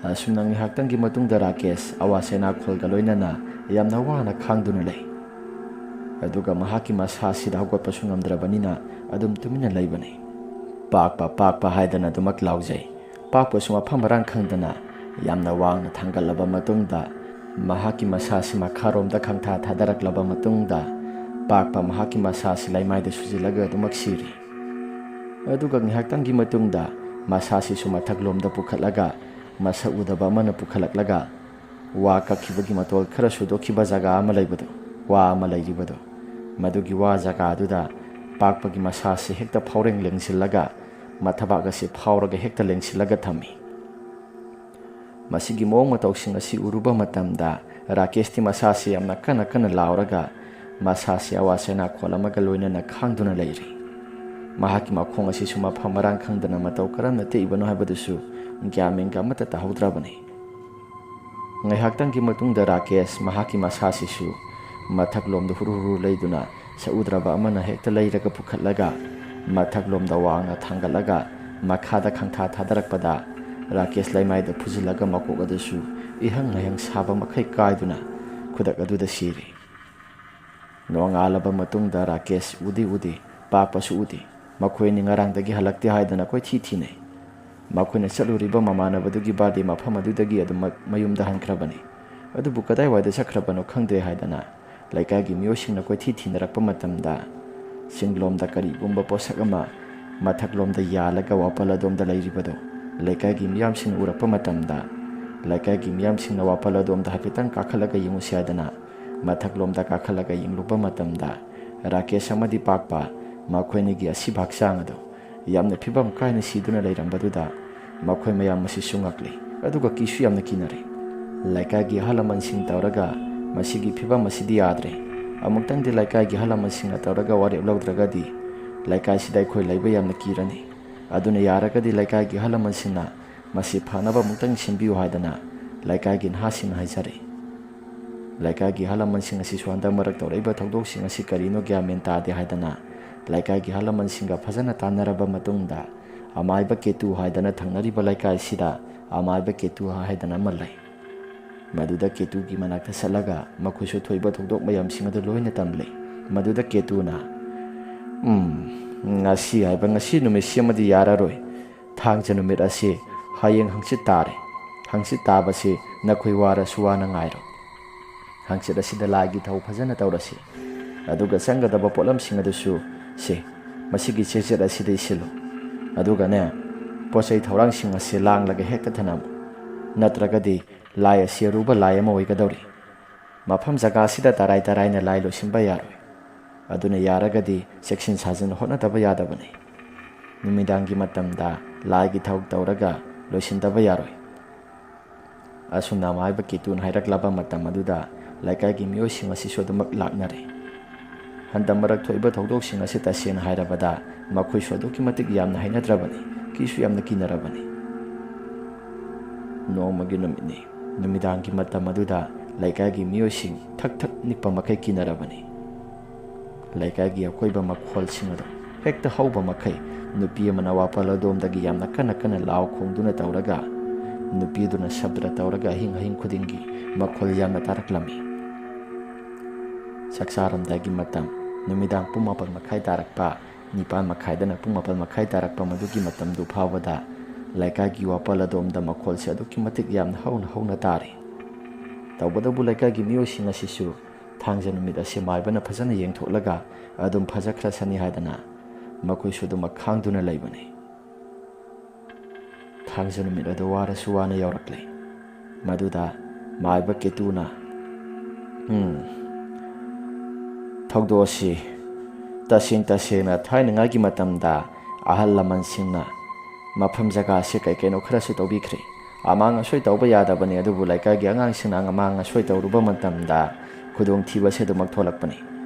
ꯑꯁꯨꯝꯅ ꯉꯥꯏꯍꯥꯛꯇꯪꯒꯤ ꯃꯇꯨꯡꯗ ꯔꯥꯀꯦꯁ ꯑꯋꯥ ꯆꯩꯅꯥꯈꯣꯜꯒ ꯂꯣꯏꯅꯅ ꯌꯥꯝꯅ ꯋꯥꯅ ꯈꯥꯡꯗꯨꯅ ꯂꯩ ꯑꯗꯨꯒ ꯃꯍꯥꯛꯀꯤ ꯃꯁꯥꯁꯤꯗ ꯍꯧꯒꯠꯄꯁꯨ ꯉꯝꯗ꯭ꯔꯕꯅꯤನ ꯑꯗꯨꯝ ꯇꯨꯃꯤꯟꯅ ꯂꯩꯕꯅꯤ ꯄꯥꯛꯄ ꯍꯥꯏꯗꯅ ꯑꯗꯨꯃꯛ ꯂꯥꯎꯖꯩ ꯄꯥꯛꯄꯁꯨ ꯃꯐꯝ ꯃꯔꯥꯡ ꯈꯪꯗꯅ ꯌꯥꯝꯅ ꯋꯥꯡꯅ ꯊꯥꯡꯒꯠꯂꯕ ꯃꯇꯨꯡꯗ ꯃꯍꯥꯛꯀꯤ ꯃꯁꯥꯁꯤ ꯃꯈꯥꯔꯣꯝꯗ ꯈꯪꯊꯥ ꯊꯥꯗꯔꯛꯂꯕ ꯃꯇꯨꯡꯗ ꯄꯥꯛꯄ ꯃꯍꯥꯛꯀꯤ ꯃꯁꯥꯁꯤ ꯂꯩꯃꯥꯏꯗ ꯁꯨꯖꯤꯜꯂꯒ ꯑꯗꯨꯃꯛ ꯁꯤꯔꯤ ꯑꯗꯨꯒ ꯉꯥꯏꯍꯥꯛꯇꯪꯒꯤ ꯃꯇꯨꯡꯗ ꯃꯁꯥꯁꯤꯁꯨ ꯃꯊꯛꯂꯣꯝꯗ ꯄꯨꯈꯠꯂꯒ ꯃꯁꯛ ꯎꯗꯕ ꯑꯃꯅ ꯄꯨꯈꯠꯂꯛꯂꯒ ꯋꯥ ꯀꯛꯈꯤꯕꯒꯤ ꯃꯇꯣꯜ ꯈꯔ ꯁꯨꯗꯣꯛꯈꯤꯕ ꯖꯒꯥ ꯑꯃ ꯂꯩꯔꯤꯕꯗꯣ ꯃꯗꯨꯒꯤ ꯋꯥ ꯖꯒꯥꯗꯨꯗ ꯄꯥꯛꯄꯒꯤ ꯃꯁꯥꯁꯤ ꯍꯦꯛꯇ ꯐꯥꯎꯔꯦꯡ ꯂꯦꯡꯁꯤꯜꯂꯒ ꯃꯊꯕꯥꯛ ꯑꯁꯤ ꯐꯥꯎꯔꯒ ꯍꯦꯛꯇ ꯂꯦꯡꯁꯤꯜꯂꯒ ꯊꯝꯃꯤ꯫ ꯃꯁꯤꯒꯤ ꯃꯑꯣꯡ ꯃꯇꯧꯁꯤꯡ ꯑꯁꯤ ꯎꯔꯨꯕ ꯃꯇꯝꯗ ꯔꯥꯀꯦꯁꯇꯤ ꯃꯁꯥꯁꯤ ꯌꯥꯝꯅ ꯀꯟꯅ ꯀꯟꯅ ꯂꯥꯎꯔꯒ ꯃꯁꯥꯁꯤ ꯑꯋꯥ ꯆꯩꯅꯥꯈꯣꯜ ꯑꯃꯒ ꯂꯣꯏꯅꯅ ꯈꯥꯡꯗꯨꯅ ꯂꯩꯔꯤ꯫ ꯃꯍꯥꯛꯀꯤ ꯃꯈꯣꯡ ꯑꯁꯤꯁꯨ ꯃꯐꯝ ꯃꯔꯥꯡ ꯈꯪꯗꯅ ꯃꯇꯧ ꯀꯔꯝꯅ ꯇꯦꯛꯏꯕꯅꯣ ꯍꯥꯏꯕꯗꯨꯁꯨ ꯒ꯭ꯌꯥꯟ ꯃꯦꯟꯒ ꯑꯃꯠꯇ ꯇꯥꯍꯧꯗ꯭ꯔꯕꯅꯤ꯫ ꯉꯥꯏꯍꯥꯛꯇꯪꯒꯤ ꯃꯇꯨꯡꯗ ꯔꯥꯀꯦꯁ ꯃꯍꯥꯛꯀꯤ ꯃꯁꯥꯁꯤꯁꯨ ꯃꯊꯛꯂꯣꯝꯗ ꯍꯨꯔꯨ ꯍꯨꯔꯨ ꯂꯩꯗꯨꯅ ꯁꯛꯎꯗ꯭ꯔꯕ ꯑꯃꯅ ꯍꯦꯛꯇ ꯂꯩꯔꯒ ꯄꯨꯈꯠꯂꯒ ꯃꯊꯛꯂꯣꯝꯗ ꯋꯥꯡꯅ ꯊꯥꯡꯒꯠꯂꯒ ꯃꯈꯥꯗ ꯈꯪꯊꯥ ꯊꯥꯗꯔꯛꯄꯗ ꯔꯥꯀꯦꯁ ꯂꯩꯃꯥꯏꯗ ꯐꯨꯖꯤꯜꯂꯒ ꯃꯀꯣꯛ ꯑꯗꯨꯁꯨ ꯏꯍꯪ ꯍꯌꯪ ꯁꯥꯕ ꯃꯈꯩ ꯀꯥꯏꯗꯨꯅ ꯈꯨꯗꯛ ꯑꯗꯨꯗ ꯁꯤꯔꯤ꯫ ꯅꯣꯡꯉꯥꯜꯂꯕ ꯃꯇꯨꯡꯗ ꯔꯥꯀꯦꯁ ꯎꯗꯤ ꯄꯥꯛꯄꯁꯨ ꯎꯗꯦ꯫ ꯃꯈꯣꯏꯅꯤ ꯉꯔꯥꯡꯗꯒꯤ ꯍꯜꯂꯛꯇꯦ ꯍꯥꯏꯗꯅ ꯀꯣꯏꯊꯤ ꯊꯤꯅꯩ꯫ ꯃꯈꯣꯏꯅ ꯆꯠꯂꯨꯔꯤꯕ ꯃꯃꯥꯟꯅꯕꯗꯨꯒꯤ ꯕꯥꯔꯗꯦ ꯃꯐꯝ ꯑꯗꯨꯗꯒꯤ ꯑꯗꯨꯝ ꯃꯌꯨꯝꯗ ꯍꯟꯈ꯭ꯔꯕꯅꯤ꯫ ꯑꯗꯨꯕꯨ ꯀꯗꯥꯏꯋꯥꯏꯗ ꯆꯠꯈ꯭ꯔꯕꯅꯣ ꯈꯪꯗꯦ ꯍꯥꯏꯗꯅ ꯂꯩꯀꯥꯏꯒꯤ ꯃꯤꯑꯣꯏꯁꯤꯡꯅ ꯀꯣꯏꯊꯤ ꯊꯤꯅꯔꯛꯄ ꯃꯇꯝꯗ ꯆꯤꯡꯂꯣꯝꯗ ꯀꯔꯤꯒꯨꯝꯕ ꯄꯣꯠꯁꯛ ꯑꯃ ꯃꯊꯛꯂꯣꯝꯗ ꯌꯥꯜꯂꯒ ꯋꯥꯄꯜ ꯑꯗꯣꯝꯗ ꯂꯩꯔꯤꯕꯗꯣ ꯂꯩꯀꯥꯏꯒꯤ ꯃꯤꯌꯥꯝꯁꯤꯡꯅ ꯎꯔꯛꯄ ꯃꯇꯝꯗ ꯂꯩꯀꯥꯏꯒꯤ ꯃꯤꯌꯥꯝꯁꯤꯡꯅ ꯋꯥꯄꯜ ꯑꯗꯣꯝꯗ ꯍꯥꯏꯐꯦꯠꯇꯪ ꯀꯥꯈꯠꯂꯒ ꯌꯦꯡꯉꯨꯁꯤ ꯍꯥꯏꯗꯅ ꯃꯊꯛꯂꯣꯝꯗ ꯀꯥꯈꯠꯂꯒ ꯌꯦꯡꯂꯨꯕ ꯃꯇꯝꯗ ꯔꯥꯀꯦꯁ ꯑꯃꯗꯤ ꯄꯥꯛꯄ ꯃꯈꯣꯏꯅꯤꯒꯤ ꯑꯁꯤꯕ ꯍꯛꯆꯥꯡ ꯑꯗꯨ ꯌꯥꯝꯅ ꯐꯤꯕꯝ ꯀꯥꯏꯅ ꯁꯤꯗꯨꯅ ꯂꯩꯔꯝꯕꯗꯨꯗ ꯃꯈꯣꯏ ꯃꯌꯥꯝ ꯑꯁꯤꯁꯨ ꯉꯛꯂꯤ ꯑꯗꯨꯒ ꯀꯤꯁꯨ ꯌꯥꯝꯅ ꯀꯤꯅꯔꯤ꯫ ꯂꯩꯀꯥꯏꯒꯤ ꯑꯍꯜ ꯂꯃꯟꯁꯤꯡ ꯇꯧꯔꯒ ꯃꯁꯤꯒꯤ ꯐꯤꯕꯝ ꯑꯁꯤꯗꯤ ꯌꯥꯗ꯭ꯔꯦ, ꯑꯃꯨꯛꯇꯪꯗꯤ ꯂꯩꯀꯥꯏꯒꯤ ꯑꯍꯜ ꯂꯃꯟꯁꯤꯡꯅ ꯇꯧꯔꯒ ꯋꯥꯔꯦꯞ ꯂꯧꯗ꯭ꯔꯒꯗꯤ ꯂꯩꯀꯥꯏꯁꯤꯗ ꯑꯩꯈꯣꯏ ꯂꯩꯕ ꯌꯥꯝꯅ ꯀꯤꯔꯅꯤ꯫ ꯑꯗꯨꯅ ꯌꯥꯔꯒꯗꯤ ꯂꯩꯀꯥꯏꯒꯤ ꯑꯍꯜ ꯂꯃꯟꯁꯤꯡꯅ ꯃꯁꯤ ꯐꯅꯕ ꯑꯃꯨꯛꯇꯪ ꯁꯤꯟꯕꯤꯌꯨ ꯍꯥꯏꯗꯅ ꯂꯩꯀꯥꯏꯒꯤ ꯅꯍꯥꯁꯤꯡꯅ ꯍꯥꯏꯖꯔꯤ꯫ ꯂꯩꯀꯥꯏꯒꯤ ꯑꯍꯜ ꯂꯃꯟꯁꯤꯡ ꯑꯁꯤꯁꯨ ꯍꯟꯗꯛ ꯃꯔꯛ ꯇꯧꯔꯛꯏꯕ ꯊꯧꯗꯣꯛꯁꯤꯡ ꯑꯁꯤ ꯀꯔꯤꯅꯣ ꯒ꯭ꯌꯥꯟ ꯃꯦꯟ ꯇꯥꯗꯦ ꯍꯥꯏꯗꯅ ꯂꯩꯀꯥꯏꯒꯤ ꯑꯍꯜ ꯂꯃꯟꯁꯤꯡꯒ ꯐꯖꯅ ꯇꯥꯟꯅꯔꯕ ꯃꯇꯨꯡꯗ ꯑꯃꯥꯏꯕ ꯀꯦꯇꯨ ꯍꯥꯏꯗꯅ ꯊꯪꯅꯔꯤꯕ ꯂꯩꯀꯥꯏꯁꯤꯗ ꯑꯃꯥꯏꯕ ꯀꯦꯇꯨ ꯍꯥꯏꯗꯅ ꯑꯃ ꯂꯩ꯫ ꯃꯗꯨꯗ ꯀꯦꯇꯨꯒꯤ ꯃꯅꯥꯛꯇ ꯆꯠꯂꯒ ꯃꯈꯣꯏꯁꯨ ꯊꯣꯛꯏꯕ ꯊꯧꯗꯣꯛ ꯃꯌꯥꯝꯁꯤꯡ ꯑꯗꯨ ꯂꯣꯏꯅ ꯇꯝꯂꯤ꯫ ꯃꯗꯨꯗ ꯀꯦꯇꯨꯅ ꯉꯁꯤ ꯅꯨꯃꯤꯠꯁꯤ ꯑꯃꯗꯤ ꯌꯥꯔꯔꯣꯏ꯫ ꯊꯥꯡꯖ ꯅꯨꯃꯤꯠ ꯑꯁꯤ ꯍꯌꯦꯡ ꯍꯪꯆꯤꯠ ꯇꯥꯔꯦ꯫ ꯍꯪꯆꯤꯠ ꯇꯥꯕꯁꯤ ꯅꯈꯣꯏ ꯋꯥꯔꯁꯨ ꯋꯥꯅ ꯉꯥꯏꯔꯣ꯫ ꯍꯪꯆꯤꯠ ꯑꯁꯤꯗ ꯂꯥꯏꯒꯤ ꯊꯧ ꯐꯖꯅ ꯇꯧꯔꯁꯤ꯫ ꯑꯗꯨꯒ ꯆꯪꯒꯗꯕ ꯄꯣꯠꯂꯝꯁꯤꯡ ꯑꯗꯨꯁꯨ ꯃꯁꯤꯒꯤ ꯆꯦꯆꯦꯠ ꯑꯁꯤꯗ ꯏꯁꯤꯜꯂꯨ꯫ ꯑꯗꯨꯒꯅꯦ ꯄꯣꯠꯆꯩ ꯊꯧꯔꯥꯡꯁꯤꯡ ꯑꯁꯤ ꯂꯥꯡꯂꯒ ꯍꯦꯛꯇ ꯊꯅꯝꯃꯨ꯫ ꯅꯠꯇ꯭ꯔꯒꯗꯤ ꯂꯥꯏ ꯑꯁꯤ ꯑꯔꯨꯕ ꯂꯥꯏ ꯑꯃ ꯑꯣꯏꯒꯗꯧꯔꯤ꯫ ꯃꯐꯝ ꯖꯒꯥꯁꯤꯗ ꯇꯔꯥꯏ ꯇꯔꯥꯏꯅ ꯂꯥꯏ ꯂꯣꯏꯁꯤꯟꯕ ꯌꯥꯔꯣꯏ꯫ ꯑꯗꯨꯅ ꯌꯥꯔꯒꯗꯤ ꯆꯦꯛꯁꯤꯟ ꯁꯥꯖꯤꯟ ꯍꯣꯠꯅꯗꯕ ꯌꯥꯗꯕꯅꯤ꯫ ꯅꯨꯃꯤꯗꯥꯡꯒꯤ ꯃꯇꯝꯗ ꯂꯥꯏꯒꯤ ꯊꯧ ꯇꯧꯔꯒ ꯂꯣꯏꯁꯤꯟꯗꯕ ꯌꯥꯔꯣꯏ꯫ ꯑꯁꯨꯝꯅ ꯑꯃꯥꯏꯕ ꯀꯦꯇꯨꯅ ꯍꯥꯏꯔꯛꯂꯕ ꯃꯇꯝ ꯑꯗꯨꯗ ꯂꯩꯀꯥꯏꯒꯤ ꯃꯤꯑꯣꯏꯁꯤꯡ ꯑꯁꯤꯁꯨ ꯑꯗꯨꯃꯛ ꯂꯥꯛꯅꯔꯦ꯫ ꯍꯟꯗꯛ ꯃꯔꯛ ꯊꯣꯛꯏꯕ ꯊꯧꯗꯣꯛꯁꯤꯡ ꯑꯁꯤ ꯇꯁꯦꯡꯅ ꯍꯥꯏꯔꯕꯗ ꯃꯈꯣꯏꯁꯨ ꯑꯗꯨꯛꯀꯤ ꯃꯇꯤꯛ ꯌꯥꯝꯅ ꯍꯩꯅꯗ꯭ꯔꯕꯅꯤ, ꯀꯤꯁꯨ ꯌꯥꯝꯅ ꯀꯤꯅꯔꯕꯅꯤ꯫ ꯅꯣꯡꯃꯒꯤ ꯅꯨꯃꯤꯠꯅꯤ꯫ ꯅꯨꯃꯤꯗꯥꯡꯒꯤ ꯃꯇꯝ ꯑꯗꯨꯗ ꯂꯩꯀꯥꯏꯒꯤ ꯃꯤꯑꯣꯏꯁꯤꯡ ꯊꯛ ꯊꯛ ꯅꯤꯛꯄ ꯃꯈꯩ ꯀꯤꯅꯔꯕꯅꯤ꯫ ꯂꯩꯀꯥꯏꯒꯤ ꯑꯀꯣꯏꯕ ꯃꯈꯣꯜꯁꯤꯡ ꯑꯗꯨ ꯍꯦꯛꯇ ꯍꯧꯕ ꯃꯈꯩ ꯅꯨꯄꯤ ꯑꯃꯅ ꯋꯥꯄꯜ ꯑꯗꯣꯝꯗꯒꯤ ꯌꯥꯝꯅ ꯀꯟꯅ ꯀꯟꯅ ꯂꯥꯎ ꯈꯣꯡꯗꯨꯅ ꯇꯧꯔꯒ ꯅꯨꯄꯤꯗꯨꯅ ꯁꯕ꯭ꯔ ꯇꯧꯔꯒ ꯑꯍꯤꯡ ꯑꯍꯤꯡ ꯈꯨꯗꯤꯡꯒꯤ ꯃꯈꯣꯜ ꯌꯥꯝꯅ ꯇꯥꯔꯛꯂꯝꯃꯤ꯫ ꯆꯥꯛꯆꯥꯔꯝꯗꯥꯏꯒꯤ ꯃꯇꯝ ꯅꯨꯃꯤꯗꯥꯡ ꯄꯨꯡ 9:30 ꯇꯥꯔꯛꯄ 9:30ꯗꯅ ꯄꯨꯡ 8:30 ꯇꯥꯔꯛꯄ ꯃꯗꯨꯒꯤ ꯃꯇꯝꯗꯨ ꯐꯥꯎꯕꯗ ꯂꯩꯀꯥꯏꯒꯤ ꯋꯥꯄꯜ ꯑꯗꯣꯝꯗ ꯃꯈꯣꯜꯁꯦ ꯑꯗꯨꯛꯀꯤ ꯃꯇꯤꯛ ꯌꯥꯝꯅ ꯍꯧꯅ ꯍꯧꯅ ꯇꯥꯔꯤ꯫ ꯇꯧꯕꯇꯕꯨ ꯂꯩꯀꯥꯏꯒꯤ ꯃꯤꯑꯣꯏꯁꯤꯡ ꯑꯁꯤꯁꯨ ꯊꯥꯡꯖ ꯅꯨꯃꯤꯠ ꯑꯁꯤ ꯃꯥꯏꯕꯅ ꯐꯖꯅ ꯌꯦꯡꯊꯣꯛꯂꯒ ꯑꯗꯨꯝ ꯐꯖꯈ꯭ꯔꯁꯅꯤ ꯍꯥꯏꯗꯅ ꯃꯈꯣꯏꯁꯨ ꯑꯗꯨꯃꯛ ꯈꯥꯡꯗꯨꯅ ꯂꯩꯕꯅꯤ꯫ ꯊꯥꯡꯖ ꯅꯨꯃꯤꯠ ꯑꯗꯨ ꯋꯥꯔꯁꯨ ꯋꯥꯅ ꯌꯧꯔꯛꯂꯦ꯫ ꯃꯗꯨꯗ ꯃꯥꯏꯕ ꯀꯦꯇꯨꯅ ꯊꯧꯗꯣꯛ ꯑꯁꯤ ꯇꯁꯦꯡꯅ ꯊꯥꯏꯅꯉꯥꯏꯒꯤ ꯃꯇꯝꯗ ꯑꯍꯜ ꯂꯃꯟꯁꯤꯡꯅ ꯃꯐꯝ ꯖꯒꯥ ꯑꯁꯤ ꯀꯩꯅꯣ ꯈꯔꯁꯨ ꯇꯧꯕꯤꯈ꯭ꯔꯦ꯫ ꯑꯃꯥꯡ ꯑꯁꯣꯏ ꯇꯧꯕ ꯌꯥꯗꯕꯅꯤ, ꯑꯗꯨꯕꯨ ꯂꯩꯀꯥꯏꯒꯤ ꯑꯉꯥꯡꯁꯤꯡꯅ ꯑꯃꯥꯡ ꯑꯁꯣꯏ ꯇꯧꯔꯨꯕ ꯃꯇꯝꯗ ꯈꯨꯗꯣꯡꯊꯤꯕ ꯑꯁꯤ ꯑꯗꯨꯃꯛ ꯊꯣꯛꯂꯛꯄꯅꯤ꯫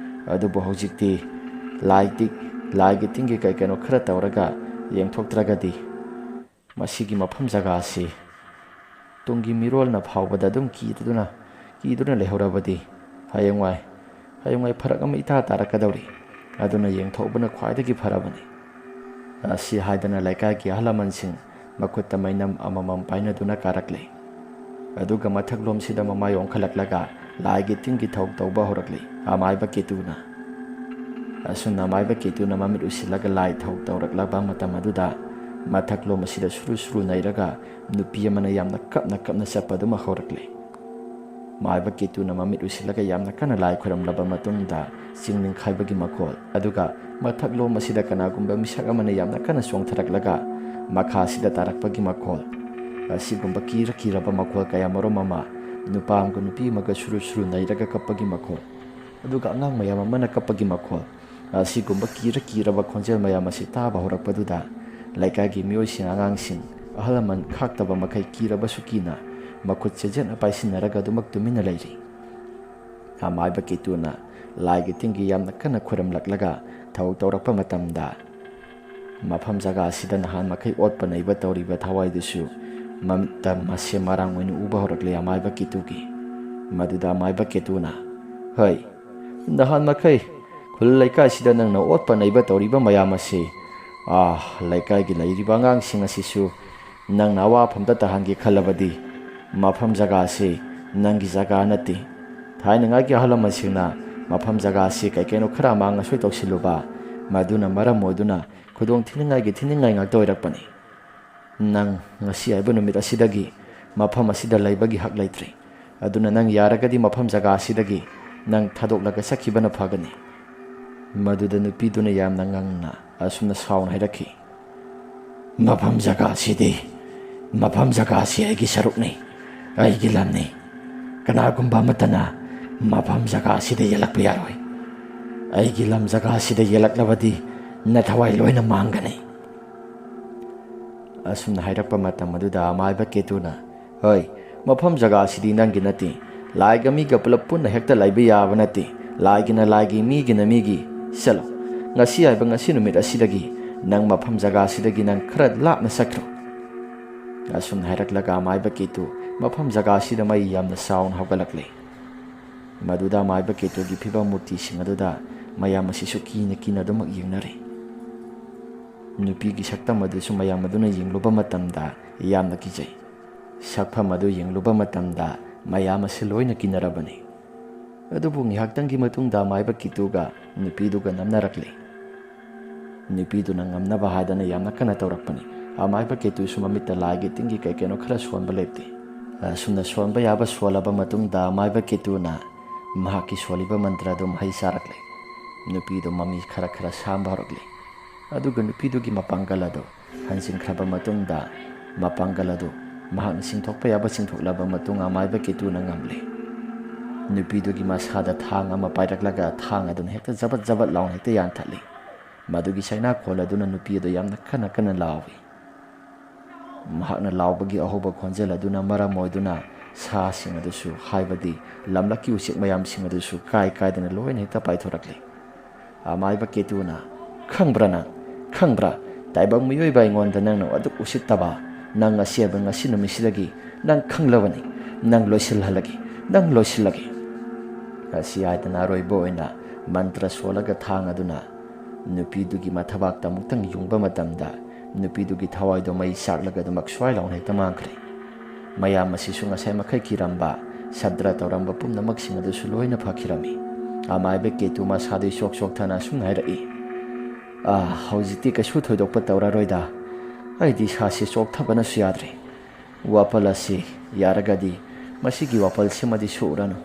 ꯑꯗꯨꯕꯨ ꯍꯧꯖꯤꯛꯇꯤ ꯂꯥꯏꯒꯤ ꯇꯤꯟꯒꯤ ꯀꯩꯅꯣ ꯈꯔ ꯇꯧꯔꯒ ꯌꯦꯡꯊꯣꯛꯇ꯭ꯔꯒꯗꯤ ꯃꯁꯤꯒꯤ ꯃꯐꯝ ꯖꯒꯥ ꯑꯁꯤ ꯇꯨꯡꯒꯤ ꯃꯤꯔꯣꯜꯅ ꯐꯥꯎꯕꯗ ꯑꯗꯨꯝ ꯀꯤꯗꯨꯅ ꯂꯩꯍꯧꯔꯕꯗꯤ ꯍꯌꯦꯡꯋꯥꯏ ꯐꯔꯛ ꯑꯃ ꯏꯇꯥ ꯇꯥꯔꯛꯀꯗꯧꯔꯤ꯫ ꯑꯗꯨꯅ ꯌꯦꯡꯊꯣꯛꯄꯅ ꯈ꯭ꯋꯥꯏꯗꯒꯤ ꯐꯔꯕꯅꯤ꯫ ꯑꯁꯤ ꯍꯥꯏꯗꯅ ꯂꯩꯀꯥꯏꯒꯤ ꯑꯍꯜ ꯂꯃꯟꯁꯤꯡ ꯃꯈꯨꯠꯇ ꯃꯩꯅꯝ ꯑꯃꯃꯝ ꯄꯥꯏꯅꯗꯨꯅ ꯀꯥꯔꯛꯂꯤ꯫ ꯑꯗꯨꯒ ꯃꯊꯛꯂꯣꯝꯁꯤꯗ ꯃꯃꯥꯏ ꯑꯣꯟꯈꯠꯂꯛꯂꯒ ꯂꯥꯏꯒꯤ ꯇꯤꯟꯒꯤ ꯊꯧ ꯇꯧꯕ ꯍꯧꯔꯛꯂꯤ ꯑꯃꯥꯏꯕ ꯀꯦꯇꯨꯅ꯫ ꯑꯁꯨꯝꯅ ꯑꯃꯥꯏꯕ ꯀꯦꯇꯨꯅ ꯃꯃꯤꯠ ꯎꯏꯁꯤꯜꯂꯒ ꯂꯥꯏ ꯊꯧ ꯇꯧꯔꯛꯂꯕ ꯃꯇꯝ ꯑꯗꯨꯗ ꯃꯊꯛꯂꯣꯝ ꯑꯁꯤꯗ ꯁꯨꯔꯨ ꯁꯨꯔꯨ ꯅꯩꯔꯒ ꯅꯨꯄꯤ ꯑꯃꯅ ꯌꯥꯝꯅ ꯀꯞꯅ ꯆꯠꯄꯗꯨꯃ ꯍꯧꯔꯛꯂꯤ꯫ ꯃꯥꯏꯕ ꯀꯦꯇꯨꯅ ꯃꯃꯤꯠ ꯎꯏꯁꯤꯜꯂꯒ ꯌꯥꯝꯅ ꯀꯟꯅ ꯂꯥꯏ ꯈꯣꯏꯔꯝꯂꯕ ꯃꯇꯨꯡꯗ ꯆꯤꯡ ꯅꯤꯡꯈꯥꯏꯕꯒꯤ ꯃꯈꯣꯜ, ꯑꯗꯨꯒ ꯃꯊꯛꯂꯣꯝ ꯑꯁꯤꯗ ꯀꯅꯥꯒꯨꯝꯕ ꯃꯤꯁꯛ ꯑꯃꯅ ꯌꯥꯝꯅ ꯀꯟꯅ ꯆꯣꯡꯊꯔꯛꯂꯒ ꯃꯈꯥꯁꯤꯗ ꯇꯥꯔꯛꯄꯒꯤ ꯃꯈꯣꯜ, ꯑꯁꯤꯒꯨꯝꯕ ꯀꯤꯔꯕ ꯃꯈꯣꯜ ꯀꯌꯥꯃꯔꯨꯝ ꯑꯃ, ꯅꯨꯄꯥ ꯑꯃꯒ ꯅꯨꯄꯤ ꯑꯃꯒ ꯁꯨꯔꯨ ꯁꯨꯔꯨ ꯅꯩꯔꯒ ꯀꯞꯄꯒꯤ ꯃꯈꯣꯜ, ꯑꯗꯨꯒ ꯑꯉꯥꯡ ꯃꯌꯥꯝ ꯑꯃꯅ ꯀꯞꯄꯒꯤ ꯃꯈꯣꯜ ꯑꯁꯤꯒꯨꯝꯕ ꯀꯤꯔꯕ ꯈꯣꯟꯖꯦꯜ ꯃꯌꯥꯝ ꯑꯁꯤ ꯇꯥꯕ ꯍꯧꯔꯛꯄꯗꯨꯗ ꯂꯩꯀꯥꯏꯒꯤ ꯃꯤꯑꯣꯏꯁꯤꯡ ꯑꯉꯥꯡꯁꯤꯡ ꯑꯍꯜ ꯂꯃꯟ ꯈꯥꯛꯇꯕ ꯃꯈꯩ ꯀꯤꯔꯕꯁꯨ ꯀꯤꯅ ꯃꯈꯨꯠ ꯆꯦꯖꯦꯠꯅ ꯄꯥꯏꯁꯤꯟꯅꯔꯒ ꯑꯗꯨꯃꯛ ꯇꯨꯃꯤꯟꯅ ꯂꯩꯔꯤ꯫ ꯑꯃꯥꯏꯕ ꯀꯦꯇꯨꯅ ꯂꯥꯏꯒꯤ ꯇꯤꯟꯒꯤ ꯌꯥꯝꯅ ꯀꯟꯅ ꯈꯨꯔꯨꯝꯂꯛꯂꯒ ꯊꯧ ꯇꯧꯔꯛꯄ ꯃꯇꯝꯗ ꯃꯐꯝ ꯖꯒꯥ ꯑꯁꯤꯗ ꯅꯍꯥꯟ ꯃꯈꯩ ꯑꯣꯠꯄ ꯅꯩꯕ ꯇꯧꯔꯤꯕ ꯊꯋꯥꯏꯗꯨꯁꯨ ꯃꯃꯤꯠꯇ ꯃꯁꯦ ꯃꯔꯥꯡ ꯑꯣꯏꯅ ꯎꯕ ꯍꯧꯔꯛꯂꯦ ꯑꯃꯥꯏꯕ ꯀꯦꯇꯨꯒꯤ꯫ ꯃꯗꯨꯗ ꯑꯃꯥꯏꯕ ꯀꯦꯇꯨꯅ "ꯍꯣꯏ, ꯅꯍꯥꯟ ꯃꯈꯩ ꯈꯨꯜ ꯂꯩꯀꯥꯏꯁꯤꯗ ꯅꯪꯅ ꯑꯣꯠꯄ ꯅꯩꯕ ꯇꯧꯔꯤꯕ ꯃꯌꯥꯝ ꯑꯁꯤ ꯂꯩꯀꯥꯏꯒꯤ ꯂꯩꯔꯤꯕ ꯑꯉꯥꯡꯁꯤꯡ ꯑꯁꯤꯁꯨ ꯅꯪꯅ ꯑꯋꯥꯐꯝꯗ ꯇꯥꯍꯟꯒꯦ ꯈꯜꯂꯕꯗꯤ ꯃꯐꯝ ꯖꯒꯥ ꯑꯁꯤ ꯅꯪꯒꯤ ꯖꯒꯥ ꯅꯠꯇꯦ꯫ ꯊꯥꯏꯅꯉꯥꯏꯒꯤ ꯑꯍꯜ ꯂꯃꯟꯁꯤꯡꯅ ꯃꯐꯝ ꯖꯒꯥ ꯑꯁꯤ ꯀꯩꯅꯣ ꯈꯔ ꯃꯥꯡ ꯑꯁꯣꯏ ꯇꯧꯁꯤꯜꯂꯨꯕ ꯃꯗꯨꯅ ꯃꯔꯝ ꯑꯣꯏꯗꯨꯅ ꯈꯨꯗꯣꯡ ꯊꯤꯅꯤꯡꯉꯥꯏ ꯉꯥꯛꯇ ꯑꯣꯏꯔꯛꯄꯅꯤ꯫ ꯅꯪ ꯉꯁꯤ ꯍꯥꯏꯕ ꯅꯨꯃꯤꯠ ꯑꯁꯤꯗꯒꯤ ꯃꯐꯝ ꯑꯁꯤꯗ ꯂꯩꯕꯒꯤ ꯍꯛ ꯂꯩꯇ꯭ꯔꯦ꯫ ꯑꯗꯨꯅ ꯅꯪ ꯌꯥꯔꯒꯗꯤ ꯃꯐꯝ ꯖꯒꯥ ꯑꯁꯤꯗꯒꯤ ꯅꯪ ꯊꯥꯗꯣꯛꯂꯒ ꯆꯠꯈꯤꯕꯅ ꯐꯒꯅꯤ." ꯃꯗꯨꯗ ꯅꯨꯄꯤꯗꯨꯅ ꯌꯥꯝꯅ ꯉꯪꯅ ꯑꯁꯨꯝꯅ ꯁꯥꯎꯅ ꯍꯥꯏꯔꯛꯈꯤ, "ꯃꯐꯝ ꯖꯒꯥ ꯑꯁꯤ ꯑꯩꯒꯤ ꯁꯔꯨꯛꯅꯤ, ꯑꯩꯒꯤ ꯂꯝꯅꯤ꯫ ꯀꯅꯥꯒꯨꯝꯕ ꯑꯃꯠꯇꯅ ꯃꯐꯝ ꯖꯒꯥ ꯑꯁꯤꯗ ꯌꯦꯜꯂꯛꯄ ꯌꯥꯔꯣꯏ꯫ ꯑꯩꯒꯤ ꯂꯝ ꯖꯒꯥ ꯑꯁꯤꯗ ꯌꯦꯜꯂꯛꯂꯕꯗꯤ ꯅꯊꯋꯥꯏ ꯂꯣꯏꯅ ꯃꯥꯡꯒꯅꯤ." ꯑꯁꯨꯝꯅ ꯍꯥꯏꯔꯛꯄ ꯃꯇꯝ ꯑꯗꯨꯗ ꯑꯃꯥꯏꯕ ꯀꯦꯇꯨꯅ "ꯍꯣꯏ, ꯃꯐꯝ ꯖꯒꯥ ꯑꯁꯤꯗꯤ ꯅꯪꯒꯤ ꯅꯠꯇꯦ꯫ ꯂꯥꯏꯒ ꯃꯤꯒ ꯄꯨꯂꯞ ꯄꯨꯟꯅ ꯍꯦꯛꯇ ꯂꯩꯕ ꯌꯥꯕ ꯅꯠꯇꯦ꯫ ꯂꯥꯏꯒꯤꯅ ꯂꯥꯏꯒꯤ, ꯃꯤꯒꯤꯅ ꯃꯤꯒꯤ꯫ ꯆꯠꯂꯣ, ꯉꯁꯤ ꯍꯥꯏꯕ ꯉꯁꯤ ꯅꯨꯃꯤꯠ ꯑꯁꯤꯗꯒꯤ ꯅꯪ ꯃꯐꯝ ꯖꯒꯥ ꯑꯁꯤꯗꯒꯤ ꯅꯪ ꯈꯔ ꯂꯥꯞꯅ ꯆꯠꯈ꯭ꯔꯣ." ꯑꯁꯨꯝꯅ ꯍꯥꯏꯔꯛꯂꯒ ꯑꯃꯥꯏꯕ ꯀꯦꯇꯨ ꯃꯐꯝ ꯖꯒꯥ ꯑꯁꯤꯗ ꯃꯩ ꯌꯥꯝꯅ ꯆꯥꯎꯅ ꯍꯧꯒꯠꯂꯛꯂꯦ꯫ ꯃꯗꯨꯗ ꯑꯃꯥꯏꯕ ꯀꯦꯇꯨꯒꯤ ꯐꯤꯕꯝ ꯃꯨꯔꯇꯤꯁꯤꯡ ꯑꯗꯨꯗ ꯃꯌꯥꯝ ꯑꯁꯤꯁꯨ ꯀꯤꯅ ꯑꯗꯨꯃꯛ ꯌꯦꯡꯅꯔꯤ꯫ ꯅꯨꯄꯤꯒꯤ ꯁꯛꯇꯝ ꯑꯗꯨꯁꯨ ꯃꯌꯥꯝ ꯑꯗꯨꯅ ꯌꯦꯡꯂꯨꯕ ꯃꯇꯝꯗ ꯌꯥꯝꯅ ꯀꯤꯖꯩ꯫ ꯁꯛꯐꯝ ꯑꯗꯨ ꯌꯦꯡꯂꯨꯕ ꯃꯇꯝꯗ ꯃꯌꯥꯝ ꯑꯁꯤ ꯂꯣꯏꯅ ꯀꯤꯅꯔꯕꯅꯤ꯫ ꯑꯗꯨꯕꯨ ꯉꯥꯏꯍꯥꯛꯇꯪꯒꯤ ꯃꯇꯨꯡꯗ ꯑꯃꯥꯏꯕ ꯀꯦꯇꯨꯒ ꯅꯨꯄꯤꯗꯨꯒ ꯅꯝꯅꯔꯛꯂꯦ꯫ ꯅꯨꯄꯤꯗꯨꯅ ꯉꯝꯅꯕ ꯍꯥꯏꯗꯅ ꯌꯥꯝꯅ ꯀꯟꯅ ꯇꯧꯔꯛꯄꯅꯤ꯫ ꯑꯃꯥꯏꯕ ꯀꯦꯇꯨꯁꯨ ꯃꯃꯤꯠꯇ ꯂꯥꯏꯒꯤ ꯇꯤꯟꯒꯤ ꯀꯩꯅꯣ ꯈꯔ ꯁꯣꯟꯕ ꯂꯦꯞꯇꯦ꯫ ꯑꯁꯨꯝꯅ ꯁꯣꯟꯕ ꯌꯥꯕ ꯁꯣꯜꯂꯕ ꯃꯇꯨꯡꯗ ꯑꯃꯥꯏꯕ ꯀꯦꯇꯨꯅ ꯃꯍꯥꯛꯀꯤ ꯁꯣꯜꯂꯤꯕ ꯃꯟꯇ꯭ꯔ ꯑꯗꯨ ꯃꯍꯩ ꯆꯥꯔꯛꯂꯦ꯫ ꯅꯨꯄꯤꯗꯨ ꯃꯃꯤ ꯈꯔ ꯁꯥꯝꯕ ꯍꯧꯔꯛꯂꯦ꯫ ꯑꯗꯨꯒ ꯅꯨꯄꯤꯗꯨꯒꯤ ꯃꯄꯥꯡꯒꯜ ꯑꯗꯨ ꯍꯟꯖꯤꯟꯈ꯭ꯔꯕ ꯃꯇꯨꯡꯗ ꯃꯄꯥꯡꯒꯜ ꯑꯗꯨ ꯃꯍꯥꯛꯅ ꯆꯤꯡꯊꯣꯛꯄ ꯌꯥꯕ ꯆꯤꯡꯊꯣꯛꯂꯕ ꯃꯇꯨꯡ ꯑꯃꯥꯏꯕ ꯀꯦꯇꯨꯅ ꯉꯝꯂꯦ꯫ ꯅꯨꯄꯤꯗꯨꯒꯤ ꯃꯁꯥꯗ ꯊꯥꯡ ꯑꯃ ꯄꯥꯏꯔꯛꯂꯒ ꯊꯥꯡ ꯑꯗꯨꯅ ꯍꯦꯛꯇ ꯖꯕꯠ ꯂꯥꯎꯅ ꯍꯦꯛꯇ ꯌꯥꯟꯊꯠꯂꯤ꯫ ꯃꯗꯨꯒꯤ ꯆꯩꯅꯥꯈꯣꯜ ꯑꯗꯨꯅ ꯅꯨꯄꯤ ꯑꯗꯨ ꯌꯥꯝꯅ ꯀꯟꯅ ꯂꯥꯎꯏ꯫ ꯃꯍꯥꯛꯅ ꯂꯥꯎꯕꯒꯤ ꯑꯍꯧꯕ ꯈꯣꯟꯖꯦꯜ ꯑꯗꯨꯅ ꯃꯔꯝ ꯑꯣꯏꯗꯨꯅ ꯁꯥꯁꯤꯡ ꯑꯗꯨꯁꯨ ꯍꯥꯏꯕꯗꯤ ꯂꯝꯂꯛꯀꯤ ꯎꯆꯦꯛ ꯃꯌꯥꯝꯁꯤꯡ ꯑꯗꯨꯁꯨ ꯀꯥꯏꯗꯅ ꯂꯣꯏꯅ ꯍꯦꯛꯇ ꯄꯥꯏꯊꯣꯔꯛꯂꯤ꯫ ꯑꯃꯥꯏꯕ ꯀꯦꯇꯨꯅ "ꯈꯪꯕ꯭ꯔꯥ ꯇꯥꯏꯕꯪ ꯃꯤꯑꯣꯏꯕ ꯑꯩꯉꯣꯟꯗ ꯅꯪꯅ ꯑꯗꯨꯛ ꯎꯁꯤꯠꯇꯕ, ꯅꯪ ꯉꯁꯤ ꯍꯥꯏꯕ ꯉꯁꯤ ꯅꯨꯃꯤꯠꯁꯤꯗꯒꯤ ꯅꯪ ꯈꯪꯂꯕꯅꯤ, ꯅꯪ ꯂꯣꯏꯁꯤꯜꯂꯒꯦ." ꯑꯁꯤ ꯍꯥꯏꯗꯅ ꯑꯔꯣꯏꯕ ꯑꯣꯏꯅ ꯃꯟꯇ꯭ꯔ ꯁꯣꯜꯂꯒ ꯊꯥꯡ ꯑꯗꯨꯅ ꯅꯨꯄꯤꯗꯨꯒꯤ ꯃꯊꯕꯥꯛꯇ ꯑꯃꯨꯛꯇꯪ ꯌꯨꯡꯕ ꯃꯇꯝꯗ ꯅꯨꯄꯤꯗꯨꯒꯤ ꯊꯋꯥꯏꯗꯣ ꯃꯩ ꯆꯥꯛꯂꯒ ꯑꯗꯨꯃꯛ ꯁ꯭ꯋꯥꯏ ꯂꯥꯎꯅ ꯍꯦꯛꯇ ꯃꯥꯡꯈ꯭ꯔꯦ꯫ ꯃꯌꯥꯝ ꯑꯁꯤꯁꯨ ꯉꯁꯥꯏ ꯃꯈꯩ ꯀꯤꯔꯝꯕ, ꯁꯗ꯭ꯔ ꯇꯧꯔꯝꯕ ꯄꯨꯝꯅꯃꯛꯁꯤꯡ ꯑꯗꯨꯁꯨ ꯂꯣꯏꯅ ꯐꯈꯤꯔꯝꯃꯤ꯫ ꯑꯃꯥꯏꯕ ꯀꯦꯇꯨ ꯃꯁꯥꯗꯨ ꯆꯣꯛꯊꯅ ꯑꯁꯨꯝꯅ ꯍꯥꯏꯔꯛꯏ, "ꯍꯧꯖꯤꯛꯇꯤ ꯀꯩꯁꯨ ꯊꯣꯏꯗꯣꯛꯄ ꯇꯧꯔꯔꯣꯏꯗ꯫ ꯑꯩꯗꯤ ꯏꯁꯥꯁꯤ ꯆꯣꯛꯊꯕꯅꯁꯨ ꯌꯥꯗ꯭ꯔꯦ꯫ ꯋꯥꯄꯜ ꯑꯁꯤ ꯌꯥꯔꯒꯗꯤ ꯃꯁꯤꯒꯤ ꯋꯥꯄꯜꯁꯤꯃꯗꯤ ꯁꯣꯛꯎꯔꯅꯨ꯫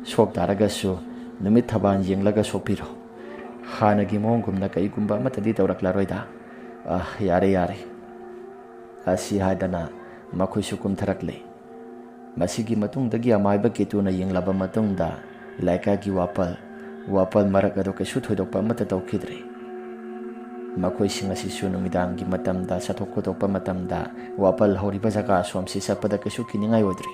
ꯁꯣꯛ ꯇꯥꯔꯒꯁꯨ ꯅꯨꯃꯤꯠ ꯊꯕꯥꯜ ꯌꯦꯡꯂꯒ ꯁꯣꯛꯄꯤꯔꯣ꯫ ꯍꯥꯟꯅꯒꯤ ꯃꯑꯣꯡꯒꯨꯝꯅ ꯀꯩꯒꯨꯝꯕ ꯑꯃꯠꯇꯗꯤ ꯇꯧꯔꯛꯂꯔꯣꯏꯗ꯫ ꯌꯥꯔꯦ." ꯑꯁꯤ ꯍꯥꯏꯗꯅ ꯃꯈꯣꯏꯁꯨ ꯀꯨꯝꯊꯔꯛꯂꯦ꯫ ꯃꯁꯤꯒꯤ ꯃꯇꯨꯡꯗꯒꯤ ꯑꯃꯥꯏꯕ ꯀꯦꯇꯨꯅ ꯌꯦꯡꯂꯕ ꯃꯇꯨꯡꯗ ꯂꯩꯀꯥꯏꯒꯤ ꯋꯥꯄꯜ ꯃꯔꯛ ꯑꯗꯨ ꯀꯩꯁꯨ ꯊꯣꯏꯗꯣꯛꯄ ꯑꯃꯠꯇ ꯇꯧꯈꯤꯗ꯭ꯔꯦ꯫ ꯃꯈꯣꯏꯁꯤꯡ ꯑꯁꯤꯁꯨ ꯅꯨꯃꯤꯗꯥꯡꯒꯤ ꯃꯇꯝꯗ ꯆꯠꯊꯣꯛ ꯈꯣꯠꯇꯣꯛꯄ ꯃꯇꯝꯗ ꯋꯥꯄꯜ ꯍꯧꯔꯤꯕ ꯖꯒꯥ ꯑꯁꯣꯝꯁꯤ ꯆꯠꯄꯗ ꯀꯩꯁꯨ ꯀꯤꯅꯤꯡꯉꯥꯏ ꯑꯣꯏꯗ꯭ꯔꯤ꯫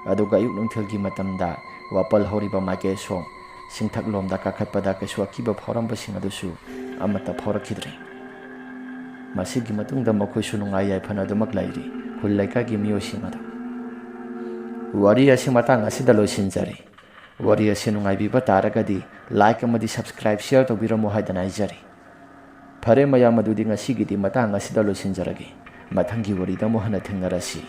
ꯑꯗꯨꯒ ꯑꯌꯨꯛ ꯅꯨꯡꯊꯤꯜꯒꯤ ꯃꯇꯝꯗ ꯋꯥꯄꯜ ꯍꯧꯔꯤꯕ ꯃꯥꯏꯀꯩ ꯑꯁꯣꯝ ꯆꯤꯡꯊꯛꯂꯣꯝꯗ ꯀꯥꯈꯠꯄꯗ ꯀꯩꯁꯨ ꯑꯀꯤꯕ ꯐꯥꯎꯔꯝꯕꯁꯤꯡ ꯑꯗꯨꯁꯨ ꯑꯃꯠꯇ ꯐꯥꯎꯔꯛꯈꯤꯗ꯭ꯔꯦ꯫ ꯃꯁꯤꯒꯤ ꯃꯇꯨꯡꯗ ꯃꯈꯣꯏꯁꯨ ꯅꯨꯡꯉꯥꯏ ꯌꯥꯏꯐꯅ ꯑꯗꯨꯃꯛ ꯂꯩꯔꯤ, ꯈꯨꯜ ꯂꯩꯀꯥꯏꯒꯤ ꯃꯤꯑꯣꯏꯁꯤꯡ ꯑꯗꯨ꯫ ꯋꯥꯔꯤ ꯑꯁꯤ ꯃꯇꯥꯡ ꯑꯁꯤꯗ ꯂꯣꯏꯁꯤꯟꯖꯔꯤ꯫ ꯋꯥꯔꯤ ꯑꯁꯤ ꯅꯨꯡꯉꯥꯏꯕꯤꯕ ꯇꯥꯔꯒꯗꯤ ꯂꯥꯏꯛ ꯑꯃꯗꯤ ꯁꯕꯁꯀ꯭ꯔꯥꯏꯕ ꯁꯤꯌꯔ ꯇꯧꯕꯤꯔꯝꯃꯨ ꯍꯥꯏꯗꯅ ꯍꯥꯏꯖꯔꯤ꯫ ꯐꯔꯦ ꯃꯌꯥꯝ, ꯑꯗꯨꯗꯤ ꯉꯁꯤꯒꯤꯗꯤ ꯃꯇꯥꯡ ꯑꯁꯤꯗ ꯂꯣꯏꯁꯤꯟꯖꯔꯒꯦ꯫ ꯃꯊꯪꯒꯤ ꯋꯥꯔꯤꯗ ꯑꯃꯨꯛ ꯍꯟꯅ ꯊꯦꯡꯅꯔꯁꯤ꯫